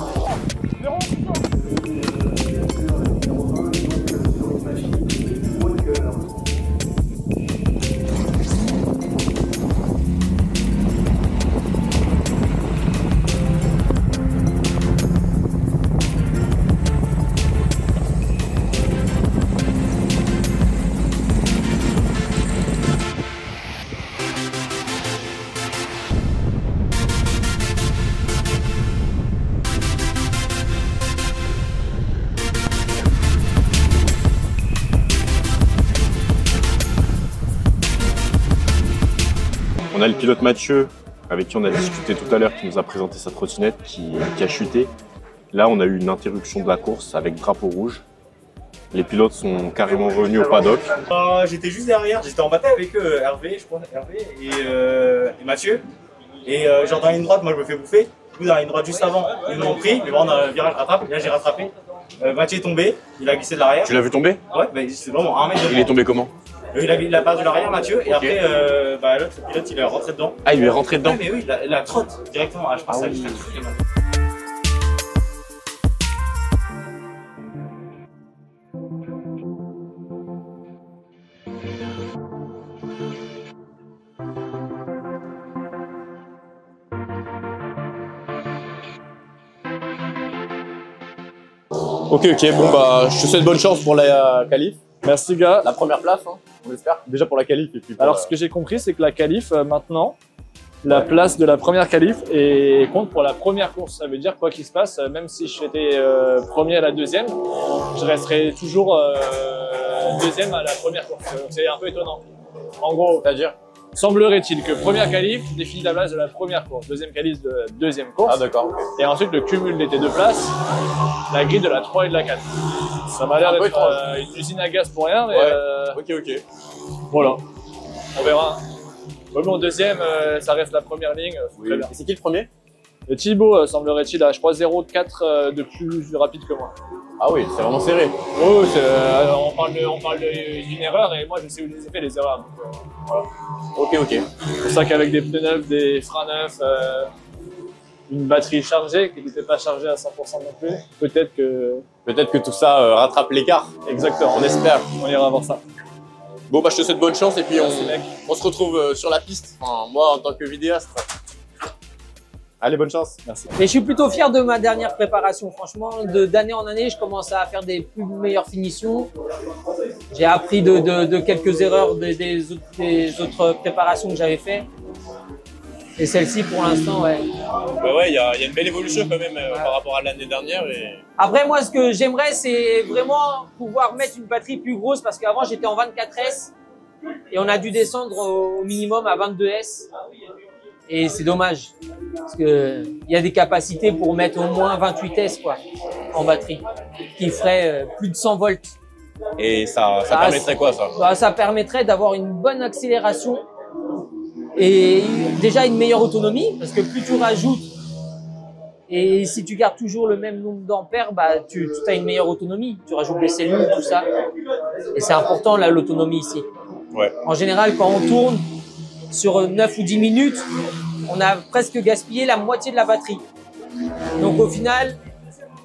On a le pilote Mathieu, avec qui on a discuté tout à l'heure, qui nous a présenté sa trottinette, qui a chuté. Là, on a eu une interruption de la course avec drapeau rouge. Les pilotes sont carrément revenus au paddock. J'étais juste derrière, j'étais en bataille avec Hervé, je crois, et Mathieu. Et genre dans la ligne droite, moi je me fais bouffer. Du coup, dans la ligne droite juste avant, ils m'ont pris, mais bon, on virage rattrape, et là j'ai rattrapé. Mathieu est tombé, il a glissé de l'arrière. Tu l'as vu tomber? Ouais, bah, c'est vraiment un mètre de Il est tombé comment? il a perdu l'arrière, Mathieu, et après, l'autre pilote, il est rentré dedans. Ah, il lui est rentré dedans? Ouais, mais oui, la trotte directement. Ah, je pense que ça lui fait très mal. Ok, bon bah je te souhaite bonne chance pour la qualif. Merci gars. La première place, hein, on l'espère. Déjà pour la qualif et puis pour, Alors ce que j'ai compris, c'est que la qualif maintenant, la place de la première qualif compte pour la première course. Ça veut dire quoi qu'il se passe, même si j'étais premier à la deuxième, je resterai toujours deuxième à la première course. C'est un peu étonnant. En gros, c'est-à-dire, semblerait-il que première qualif définit la place de la première course, deuxième qualif de la deuxième course. Ah d'accord. Et ensuite le cumul des deux places, la grille de la 3 et de la 4. Ça m'a l'air d'être une usine à gaz pour rien, mais ouais. Ok. Voilà, on verra. Mais bon, deuxième, ça reste la première ligne. Oui. Très bien. Et c'est qui le premier? Thibaut, semblerait-il, a je crois 0,4 de plus rapide que moi. Ah oui, c'est vraiment serré. Oui, on parle d'une erreur et moi je sais où je les ai fait les erreurs. Donc, voilà. Ok. C'est pour ça qu'avec des pneus neufs, des freins neufs, une batterie chargée qui n'était pas chargée à 100% non plus, peut-être que tout ça rattrape l'écart. Exactement. On espère. On ira voir ça. Bon bah je te souhaite bonne chance et puis on se retrouve sur la piste. Enfin, moi en tant que vidéaste. Allez, bonne chance. Merci. Et je suis plutôt fier de ma dernière préparation. Franchement, d'année en année, je commence à faire des plus meilleures finitions. J'ai appris de quelques erreurs des autres préparations que j'avais fait. Et celle-ci, pour l'instant, ouais. Bah ouais, il y a une belle évolution quand même par rapport à l'année dernière. Et... Après, moi, ce que j'aimerais, c'est vraiment pouvoir mettre une batterie plus grosse parce qu'avant, j'étais en 24S et on a dû descendre au minimum à 22S. Et c'est dommage parce que il y a des capacités pour mettre au moins 28S quoi en batterie qui ferait plus de 100 volts. Et ça permettrait quoi ça? Ça permettrait d'avoir une bonne accélération et déjà une meilleure autonomie parce que plus tu rajoutes et si tu gardes toujours le même nombre d'ampères, bah tu as une meilleure autonomie. Tu rajoutes des cellules, tout ça. Et c'est important là l'autonomie ici. Ouais. En général, quand on tourne sur 9 ou 10 minutes, on a presque gaspillé la moitié de la batterie. Donc au final,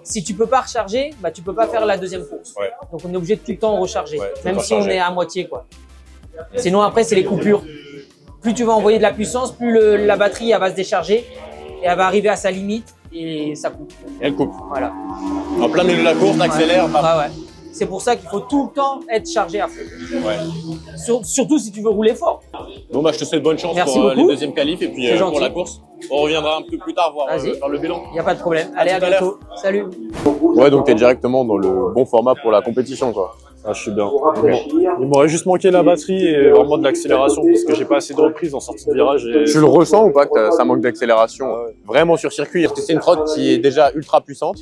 Si tu peux pas recharger, bah tu peux pas faire la deuxième course. Ouais. Donc on est obligé de tout le temps recharger, même si on recharger. est à moitié quoi. Sinon après c'est les coupures. Plus tu vas envoyer de la puissance, plus la batterie elle va se décharger et elle va arriver à sa limite et ça coupe. Elle coupe. Voilà. En plein milieu de la course, t'accélères. Ouais. C'est pour ça qu'il faut tout le temps être chargé à fond. Ouais. Surtout si tu veux rouler fort. Bon bah je te souhaite bonne chance Merci pour les beaucoup. deuxièmes qualifs et puis C'est pour gentil. la course. On reviendra un peu plus tard voir faire le bilan. Il n'y a pas de problème. Allez, à tout à l'heure. bientôt. Salut. Ouais, donc t'es directement dans le bon format pour la compétition quoi. Ah, je suis bien. Il m'aurait juste manqué la batterie et vraiment de l'accélération parce que j'ai pas assez de reprises en sortie de virage. Et... Tu le ressens ou pas que ça manque d'accélération vraiment sur circuit? Parce que c'est une trotte qui est déjà ultra puissante.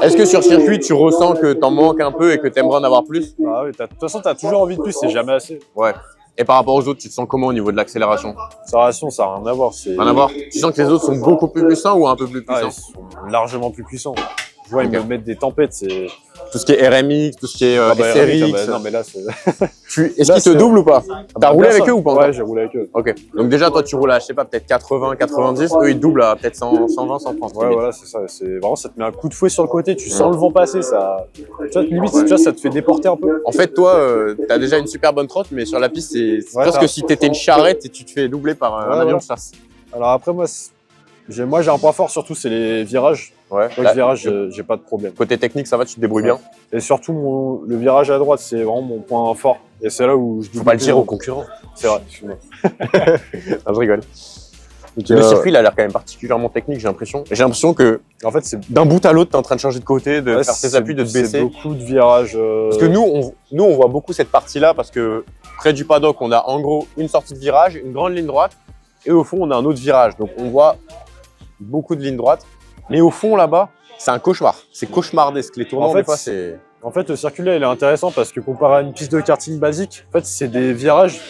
Est-ce que sur circuit tu ressens que t'en manques un peu et que t'aimerais en avoir plus? Ah oui, de toute façon t'as toujours envie de plus, c'est jamais assez. Ouais. Et par rapport aux autres, tu te sens comment au niveau de l'accélération? L'accélération, ça n'a rien à voir. Rien à voir. Tu sens que les autres sont beaucoup plus puissants ou un peu plus puissants? Ils sont largement plus puissants. Je vois, ils me mettent des tempêtes. C'est tout ce qui est RMX, tout ce qui est SRX. non, mais là, c'est. Est-ce qu'ils te doublent ou pas? T'as roulé avec eux ou pas? Ouais, j'ai roulé avec eux. Ok. Donc déjà, toi, tu roules à, je sais pas, peut-être 80, 90. Eux, ils te doublent à peut-être 100, 120, 130. Ouais, voilà, c'est ça. C'est vraiment, ça te met un coup de fouet sur le côté. Tu sens le vent passer. Ça, tu vois, limite, tu vois, ça te fait déporter un peu. En fait, toi, t'as déjà une super bonne trotte, mais sur la piste, c'est presque si t'étais une charrette et tu te fais doubler par un avion de chasse. Alors après, moi, j'ai un point fort surtout, c'est les virages. Ouais. Les virages, j'ai pas de problème. Côté technique, ça va, tu te débrouilles bien. Et surtout, le virage à droite, c'est vraiment mon point fort. Et c'est là où je faut pas le dire aux concurrents. C'est vrai, excuse-moi. Non, je rigole. Donc, le circuit, il a l'air quand même particulièrement technique, j'ai l'impression. J'ai l'impression que en fait, c'est d'un bout à l'autre, t'es en train de changer de côté, de faire tes appuis, de te baisser. C'est beaucoup de virages. Parce que nous, on voit beaucoup cette partie-là parce que près du paddock, on a en gros une sortie de virage, une grande ligne droite, et au fond, on a un autre virage. Donc, on voit beaucoup de lignes droites. Mais au fond, là-bas, c'est un cauchemar. C'est cauchemardesque. Les tournants, des fois, c'est... En fait, le circuit là, il est intéressant parce que comparé à une piste de karting basique, en fait, c'est des virages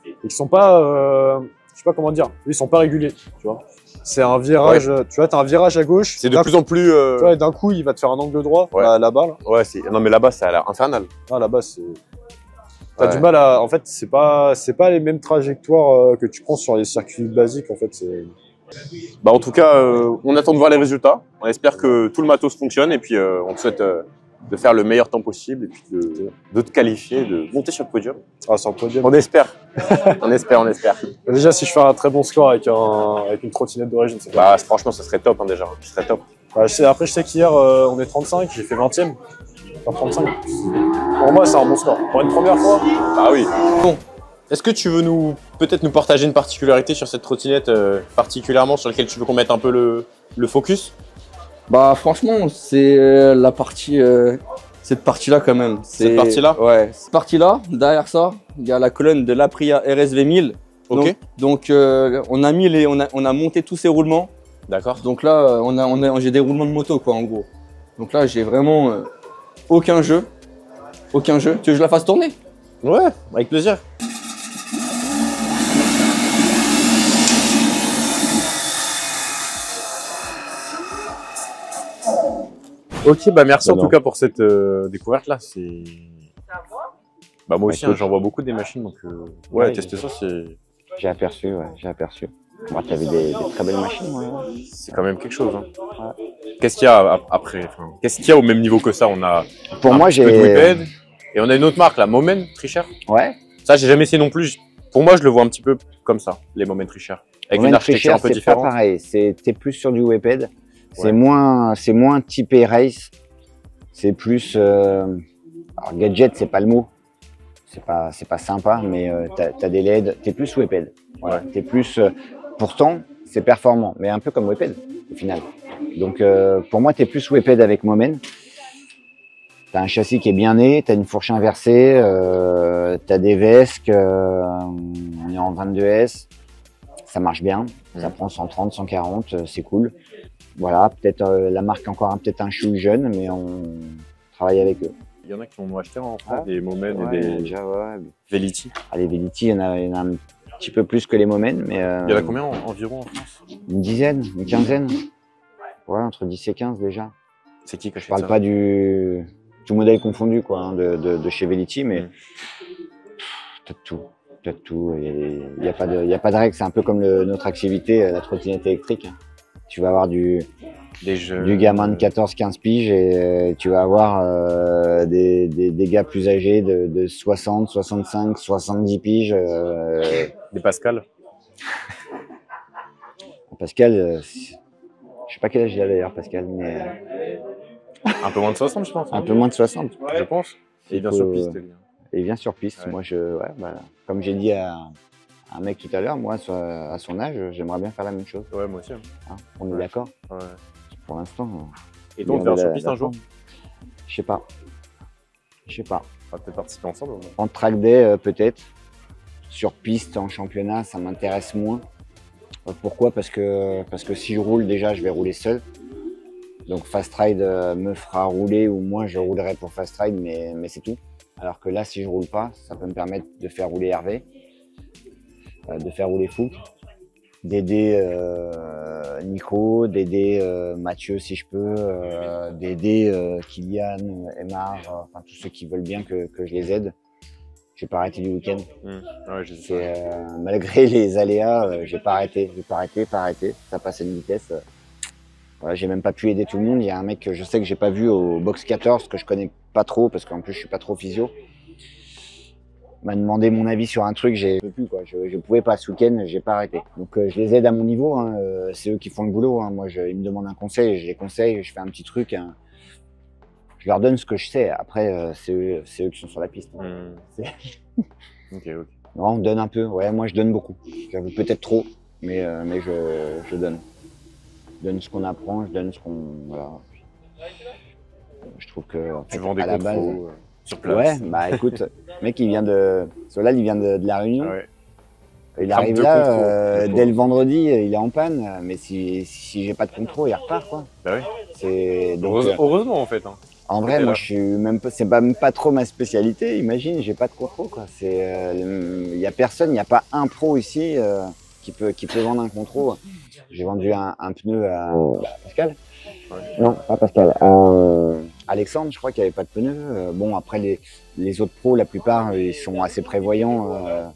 qui sont pas, je sais pas comment dire, ils sont pas réguliers, tu vois. C'est un virage, tu vois, t'as un virage à gauche. C'est de plus en plus... Tu vois, d'un coup, il va te faire un angle droit, là-bas. Là. Ouais, non, mais là-bas, ça a l'air infernal. Ah, là-bas, c'est... T'as du mal à... En fait, c'est pas les mêmes trajectoires que tu prends sur les circuits basiques, en fait, c'est... Bah en tout cas, on attend de voir les résultats. On espère que tout le matos fonctionne et puis on te souhaite de faire le meilleur temps possible et puis de te qualifier, de monter sur le podium. Ah, sur le podium. On espère. on espère. Déjà, si je fais un très bon score avec une trottinette d'origine, c'est bah franchement, ça serait top déjà. Ce serait top. Bah, après, je sais qu'hier, on est 35, j'ai fait 20e. Enfin, 35. Pour moi, c'est un bon score. Pour une première fois. Bah oui. Bon. Est-ce que tu veux peut-être nous partager une particularité sur cette trottinette, particulièrement sur laquelle tu veux qu'on mette un peu le focus? Bah franchement, c'est la partie, cette partie-là quand même. Cette partie-là? Ouais. Cette partie-là, derrière ça, il y a la colonne de l'Aprilia RSV 1000. Ok. Donc on a monté tous ces roulements. D'accord. Donc là, j'ai des roulements de moto quoi en gros. Donc là, j'ai vraiment aucun jeu. Aucun jeu. Tu veux que je la fasse tourner? Ouais, avec plaisir. Ok, bah merci en tout cas pour cette découverte là. Bah moi aussi, j'en vois beaucoup des machines, donc ouais, tester ça, c'est. J'ai aperçu, j'ai aperçu. Moi, tu avais des très belles machines. C'est quand même quelque chose. Hein. Ouais. Qu'est-ce qu'il y a après? Qu'est-ce qu'il y a au même niveau que ça? On a. Pour moi, j'ai. Whipped, et on a une autre marque, la Moment Tricher. Ouais. Ça, j'ai jamais essayé non plus. Pour moi, je le vois un petit peu comme ça, les Moment Tricher. Avec une architecture un peu différente. C'est pas pareil. T'es plus sur du Whipped. C'est moins typé race. C'est plus. Alors, gadget, c'est pas le mot. C'est pas sympa, mais t'as des LED. T'es plus Whipped. Voilà. T'es plus. Pourtant, c'est performant, mais un peu comme Whipped au final. Donc, pour moi, t'es plus Whipped avec Moment. T'as un châssis qui est bien né, t'as une fourche inversée, t'as des vesques, on est en 22S, ça marche bien, ça prend 130, 140, c'est cool. Voilà, peut-être la marque encore peut-être un chou jeune, mais on travaille avec eux. Il y en a qui en ont acheté en France, des Moment et des Veliti. Ah, les Veliti, il y en a un petit peu plus que les Moment, mais... il y en a combien environ en France? Une dizaine, une quinzaine. Ouais, entre 10 et 15 déjà. C'est qui achète ça? Je parle pas du... tout modèle confondu quoi, hein, de chez Veliti, mais t'as de tout. Il n'y a pas de règle, c'est un peu comme notre activité, la trottinette électrique. Tu vas avoir du du gamin de 14-15 piges et tu vas avoir des gars plus âgés de 60, 65, 70 piges. Des Pascal. Pascal, je sais pas quel âge il a d'ailleurs Pascal, mais... Un peu moins de 60 je pense. Un peu moins de 60. Je pense. Et il vient sur piste. Il vient sur piste. Ouais. Moi, comme j'ai dit à un mec tout à l'heure, moi, à son âge, j'aimerais bien faire la même chose. Ouais, moi aussi. Hein, on est d'accord. Ouais. Pour l'instant. Et donc, on verra sur piste un jour. Je sais pas. On va peut-être participer ensemble. En track day, peut-être. Sur piste, en championnat, ça m'intéresse moins. Pourquoi? Parce que si je roule, déjà, je vais rouler seul. Donc Fast Ride me fera rouler ou moi je roulerai pour Fast Ride, mais c'est tout. Alors que là, si je roule pas, ça peut me permettre de faire rouler Hervé, de faire rouler Fouque, d'aider Nico, d'aider Mathieu si je peux, d'aider Kylian, Emar, enfin tous ceux qui veulent bien que je les aide. Je vais pas arrêter du week-end. Ouais, malgré les aléas, j'ai pas arrêté. Ça passe à une vitesse. Voilà, j'ai même pas pu aider tout le monde. Il y a un mec que je sais que j'ai pas vu au box 14, que je connais pas trop, parce qu'en plus je suis pas trop physio. Il m'a demandé mon avis sur un truc, je pouvais pas ce week-end, j'ai pas arrêté. Donc je les aide à mon niveau, hein. C'est eux qui font le boulot. Hein. Moi, ils me demandent un conseil, je les conseille, je fais un petit truc. Hein. Je leur donne ce que je sais. Après, c'est eux qui sont sur la piste. Ok. Non, on donne un peu. Ouais, moi je donne beaucoup. J'avoue peut-être trop, mais je donne. Je donne ce qu'on apprend, je donne ce qu'on... Voilà. Je trouve que... Tu vends des à la base, sur place. Ouais, bah écoute, le mec il vient de... Solal, il vient de La Réunion. Ouais. Il arrive là, dès le vendredi, il est en panne. Mais si j'ai pas de contrôle, il repart quoi. Bah oui. Donc, heureusement en fait. Hein. En vrai, moi je suis même pas... C'est même pas trop ma spécialité, imagine, j'ai pas de contrôle quoi. Il y a personne, il n'y a pas un pro ici qui peut vendre un contrôle. J'ai vendu un pneu à Pascal. Ouais. Non, pas Pascal. Alexandre, je crois qu'il n'y avait pas de pneu. Bon, après, les autres pros, la plupart, ils sont assez prévoyants.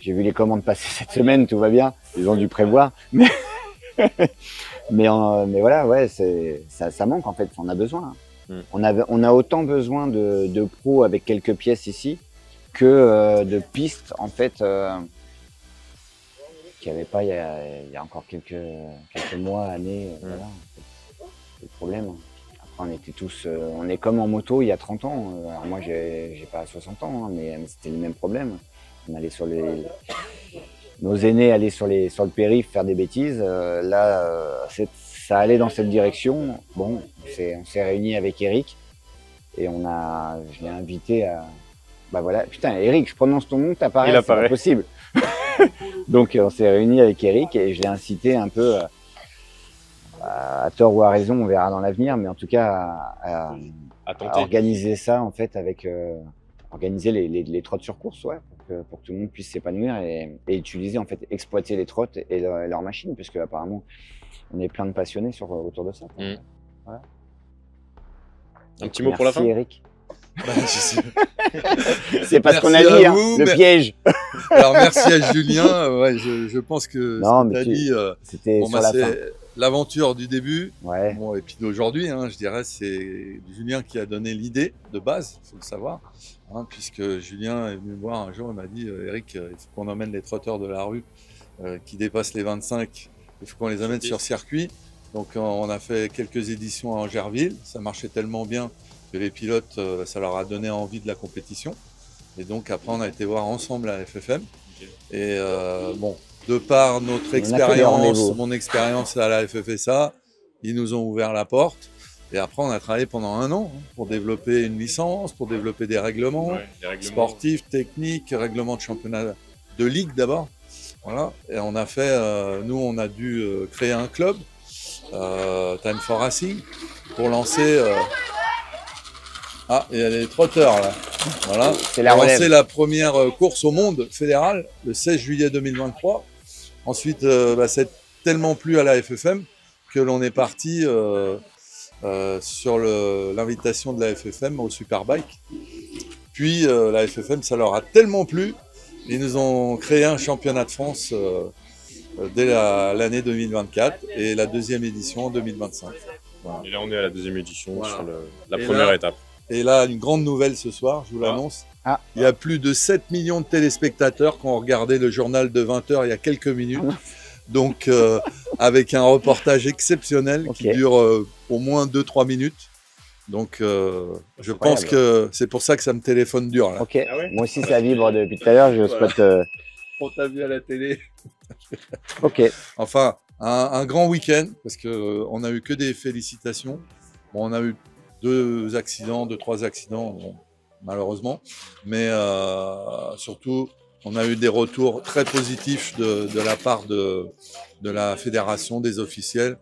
J'ai vu les commandes passer cette semaine, tout va bien. Ils ont dû prévoir. Mais voilà, ouais, ça manque en fait. On a besoin. Hein. On a autant besoin de pros avec quelques pièces ici que de pistes en fait. Qu'il n'y avait pas il y a encore quelques mois, années. Voilà. C'est le problème. Après, on était tous... on est comme en moto il y a 30 ans. Alors moi, j'ai pas 60 ans, hein, mais c'était le même problème. On allait sur nos aînés allaient sur le périph' faire des bêtises. Là, ça allait dans cette direction. Bon, on s'est réunis avec Eric et je l'ai invité à... Bah voilà, putain, Eric, je prononce ton nom, t'apparais, c'est pas possible. Donc on s'est réunis avec Eric et je l'ai incité un peu, à tort ou à raison, on verra dans l'avenir, mais en tout cas à organiser ça en fait avec organiser les trottes sur course, ouais, pour que tout le monde puisse s'épanouir et utiliser en fait, exploiter les trottes et leurs machines, puisque apparemment on est plein de passionnés autour de ça. Voilà. Un petit mot pour la fin. Merci Eric. C'est pas ce qu'on a dit, hein, le piège. Alors merci à Julien, ouais, je pense que non, ce que tu as dit, c'était sur la fin. L'aventure du début, ouais. Bon, et puis d'aujourd'hui, hein, je dirais, c'est Julien qui a donné l'idée de base, il faut le savoir, hein, puisque Julien est venu me voir un jour, il m'a dit Eric, il faut qu'on emmène les trotteurs de la rue qui dépassent les 25, il faut qu'on les amène sur circuit. Donc on a fait quelques éditions à Angerville, ça marchait tellement bien que les pilotes, ça leur a donné envie de la compétition. Et donc après, on a été voir ensemble la FFM. Et bon, de par notre expérience, mon expérience à la FFSA, ils nous ont ouvert la porte. Et après, on a travaillé pendant 1 an pour développer une licence, pour développer des règlements, sportifs, techniques, règlements de championnat de ligue d'abord. Voilà. Et on a fait, nous, on a dû créer un club, Time for Racing, pour lancer... Ah, il y a les trotteurs là. Voilà. C'est la relève. C'est la première course au monde fédérale le 16 juillet 2023. Ensuite, c'est tellement plu à la FFM que l'on est parti sur l'invitation de la FFM au Superbike. Puis la FFM, ça leur a tellement plu, ils nous ont créé un championnat de France dès l'année 2024 et la deuxième édition en 2025. Voilà. Et là, on est à la deuxième édition Voilà. sur la première étape. Et là, une grande nouvelle ce soir, je vous l'annonce. Ah. Il y a plus de 7 millions de téléspectateurs qui ont regardé le journal de 20 h il y a quelques minutes. Donc, avec un reportage exceptionnel qui dure au moins 2-3 minutes. Donc, je pense que c'est pour ça que ça me téléphone dur. Là. Ok, moi aussi ça vibre depuis tout à l'heure, je souhaite... On t'a vu à la télé. Ok. Enfin, un grand week-end, parce qu'on n'a eu que des félicitations. Bon, on a eu 2 accidents, 2-3 accidents, bon, malheureusement. Mais surtout, on a eu des retours très positifs de la part de la fédération, des officiels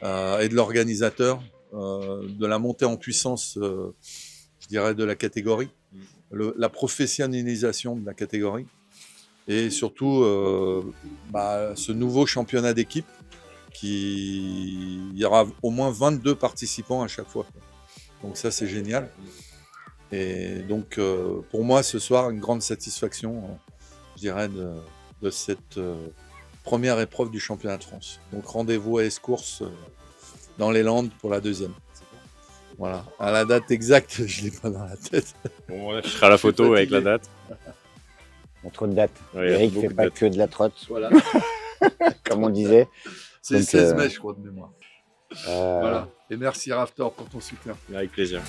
et de l'organisateur, de la montée en puissance, je dirais, de la catégorie, la professionnalisation de la catégorie. Et surtout, ce nouveau championnat d'équipe, il y aura au moins 22 participants à chaque fois. Donc ça, c'est génial. Et donc, pour moi, ce soir, une grande satisfaction, je dirais, de cette première épreuve du championnat de France. Donc rendez-vous à Escourse, dans les Landes, pour la deuxième. Voilà. À la date exacte, je ne l'ai pas dans la tête. Bon, on affichera la photo avec la date. Il y a trop de dates. Ouais, Eric ne fait pas que de la trotte. Voilà. Comme on disait. C'est 16 mai, je crois, de mémoire. Voilà. Et merci Raftor pour ton soutien. Avec plaisir.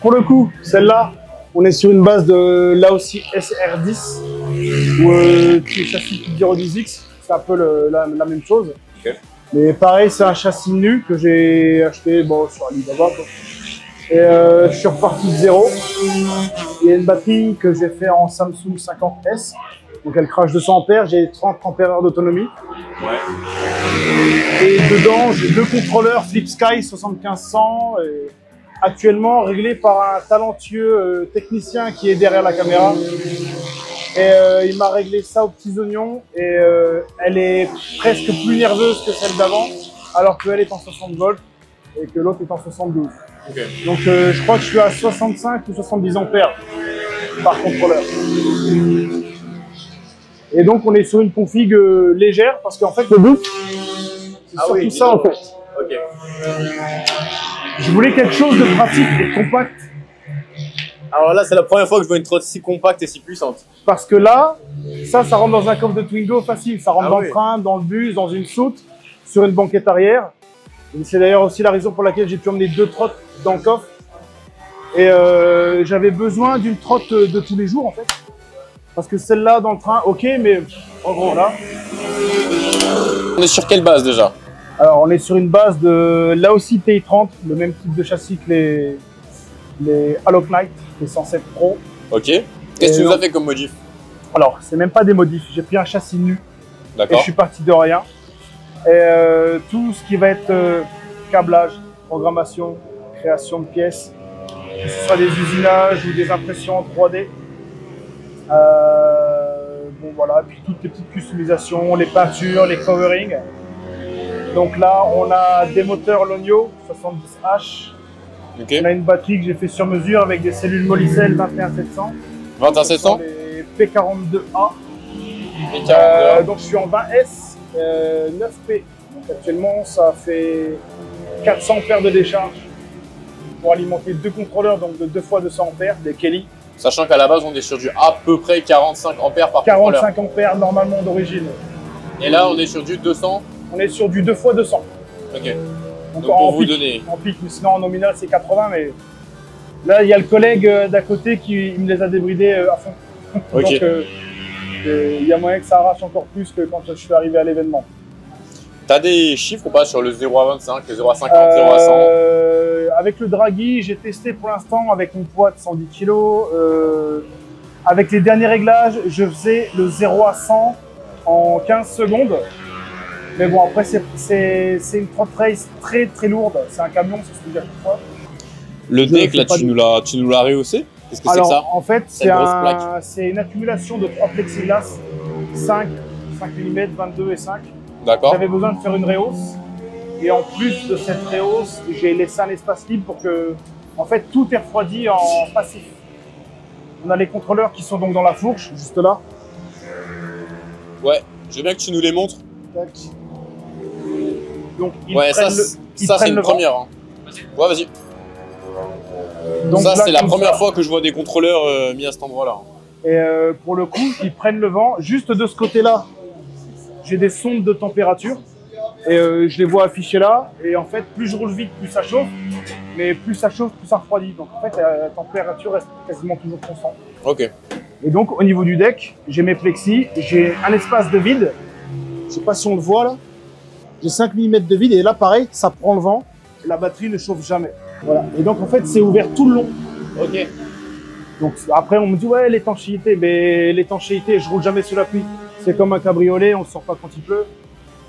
Pour le coup, celle-là, on est sur une base de là aussi SR10 qui est châssis Pigero 10X, c'est un peu la même chose. Okay. Mais pareil, c'est un châssis nu que j'ai acheté sur Alibaba. Et je suis reparti de zéro. Il y a une batterie que j'ai fait en Samsung 50S. Donc elle crache 200 ampères, j'ai 30 ampères d'autonomie. Ouais. Et dedans, j'ai 2 contrôleurs Flip Sky 7500. Actuellement réglé par un talentueux technicien qui est derrière la caméra. Et il m'a réglé ça aux petits oignons. Et elle est presque plus nerveuse que celle d'avant, alors qu'elle est en 60 volts et que l'autre est en 72. Okay. Donc je crois que je suis à 65 ou 70 ampères par contrôleur. Et donc on est sur une config légère, parce qu'en fait le but, c'est surtout ça en fait. Ok. Je voulais quelque chose de pratique et compact. Alors là, c'est la première fois que je vois une trotte si compacte et si puissante. Parce que là, ça rentre dans un coffre de Twingo facile. Ça rentre dans le train, dans le bus, dans une soute, sur une banquette arrière. C'est d'ailleurs aussi la raison pour laquelle j'ai pu emmener 2 trottes dans le coffre. Et j'avais besoin d'une trotte de tous les jours en fait. Parce que celle-là dans le train, ok, mais en gros là. On est sur quelle base déjà? Alors on est sur une base de là aussi TI30, le même type de châssis que les Halo Knight, les 107 Pro. Ok. Qu'est-ce que tu nous as fait comme modif? Alors c'est même pas des modifs, j'ai pris un châssis nu. D'accord. Et je suis parti de rien. Et tout ce qui va être câblage, programmation, création de pièces, que ce soit des usinages ou des impressions en 3D. Bon voilà, puis toutes les petites customisations, les peintures, les coverings. Donc là, on a des moteurs Lonio 70H. Okay. On a une batterie que j'ai fait sur mesure avec des cellules Molicel 21700. 21700. Les P42A. Donc je suis en 20S, 9P. Donc actuellement, ça fait 400 ampères de décharge pour alimenter 2 contrôleurs, donc de 2 fois 200 ampères, des Kelly. Sachant qu'à la base, on est sur du à peu près 45 ampères par 45 contrôleur. ampères normalement d'origine. Et là, on est sur du 200. On est sur du 2 fois 200. Ok. Donc pour vous pic, donner. En pic, mais sinon en nominal c'est 80, mais là il y a le collègue d'à côté qui me les a débridés à fond. Ok. Donc il y a moyen que ça arrache encore plus que quand je suis arrivé à l'événement. T'as des chiffres ou pas sur le 0 à 25, le 0 à 50, 0 à 100? Avec le Draghi, j'ai testé pour l'instant avec mon poids de 110 kg. Avec les derniers réglages, je faisais le 0 à 100 en 15 secondes. Mais bon, après, c'est une trot race très très lourde. C'est un camion, c'est ce que je dis à chaque fois. Le deck, là, tu nous l'as rehaussé? Qu'est-ce que c'est que ça? En fait, c'est une accumulation de 3 plexiglas, 5 mm, 22 et 5. D'accord. J'avais besoin de faire une rehausse. Et en plus de cette rehausse, j'ai laissé un espace libre pour que, en fait, tout est refroidi en passif. On a les contrôleurs qui sont donc dans la fourche, juste là. Ouais, je veux bien que tu nous les montres. Tac. Donc, ouais, ça c'est une première. Hein. Ouais, vas-y. Donc ça, là, c'est la première fois que je vois des contrôleurs mis à cet endroit-là. Et pour le coup, ils prennent le vent. Juste de ce côté-là, j'ai des sondes de température. Et je les vois affichées là. Et en fait, plus je roule vite, plus ça chauffe. Mais plus ça chauffe, plus ça refroidit. Donc en fait, la température reste quasiment toujours constante. Ok. Et donc, au niveau du deck, j'ai mes plexis. J'ai un espace de vide. Je sais pas si on le voit là. J'ai 5 mm de vide. Et là, pareil, ça prend le vent. La batterie ne chauffe jamais. Voilà. Et donc, en fait, c'est ouvert tout le long. Ok. Donc, après, on me dit, ouais, l'étanchéité. Mais l'étanchéité, je roule jamais sous la pluie. C'est comme un cabriolet, on ne sort pas quand il pleut.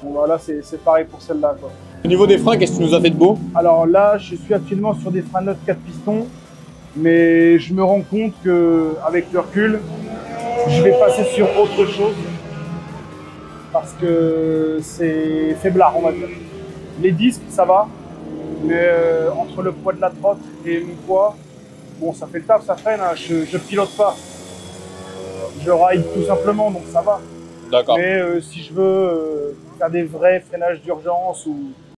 Bon, voilà, c'est pareil pour celle-là, quoi. Au niveau des freins, qu'est-ce que tu nous as fait de beau? Alors là, je suis actuellement sur des freins neutres 4 pistons. Mais je me rends compte qu'avec le recul, je vais passer sur autre chose. Parce que c'est faiblard, on va dire. Les disques, ça va. Mais entre le poids de la trotte et mon poids, bon, ça fait le taf, ça freine, hein. Je pilote pas. Je ride tout simplement, donc ça va. D'accord. Mais si je veux faire des vrais freinages d'urgence ou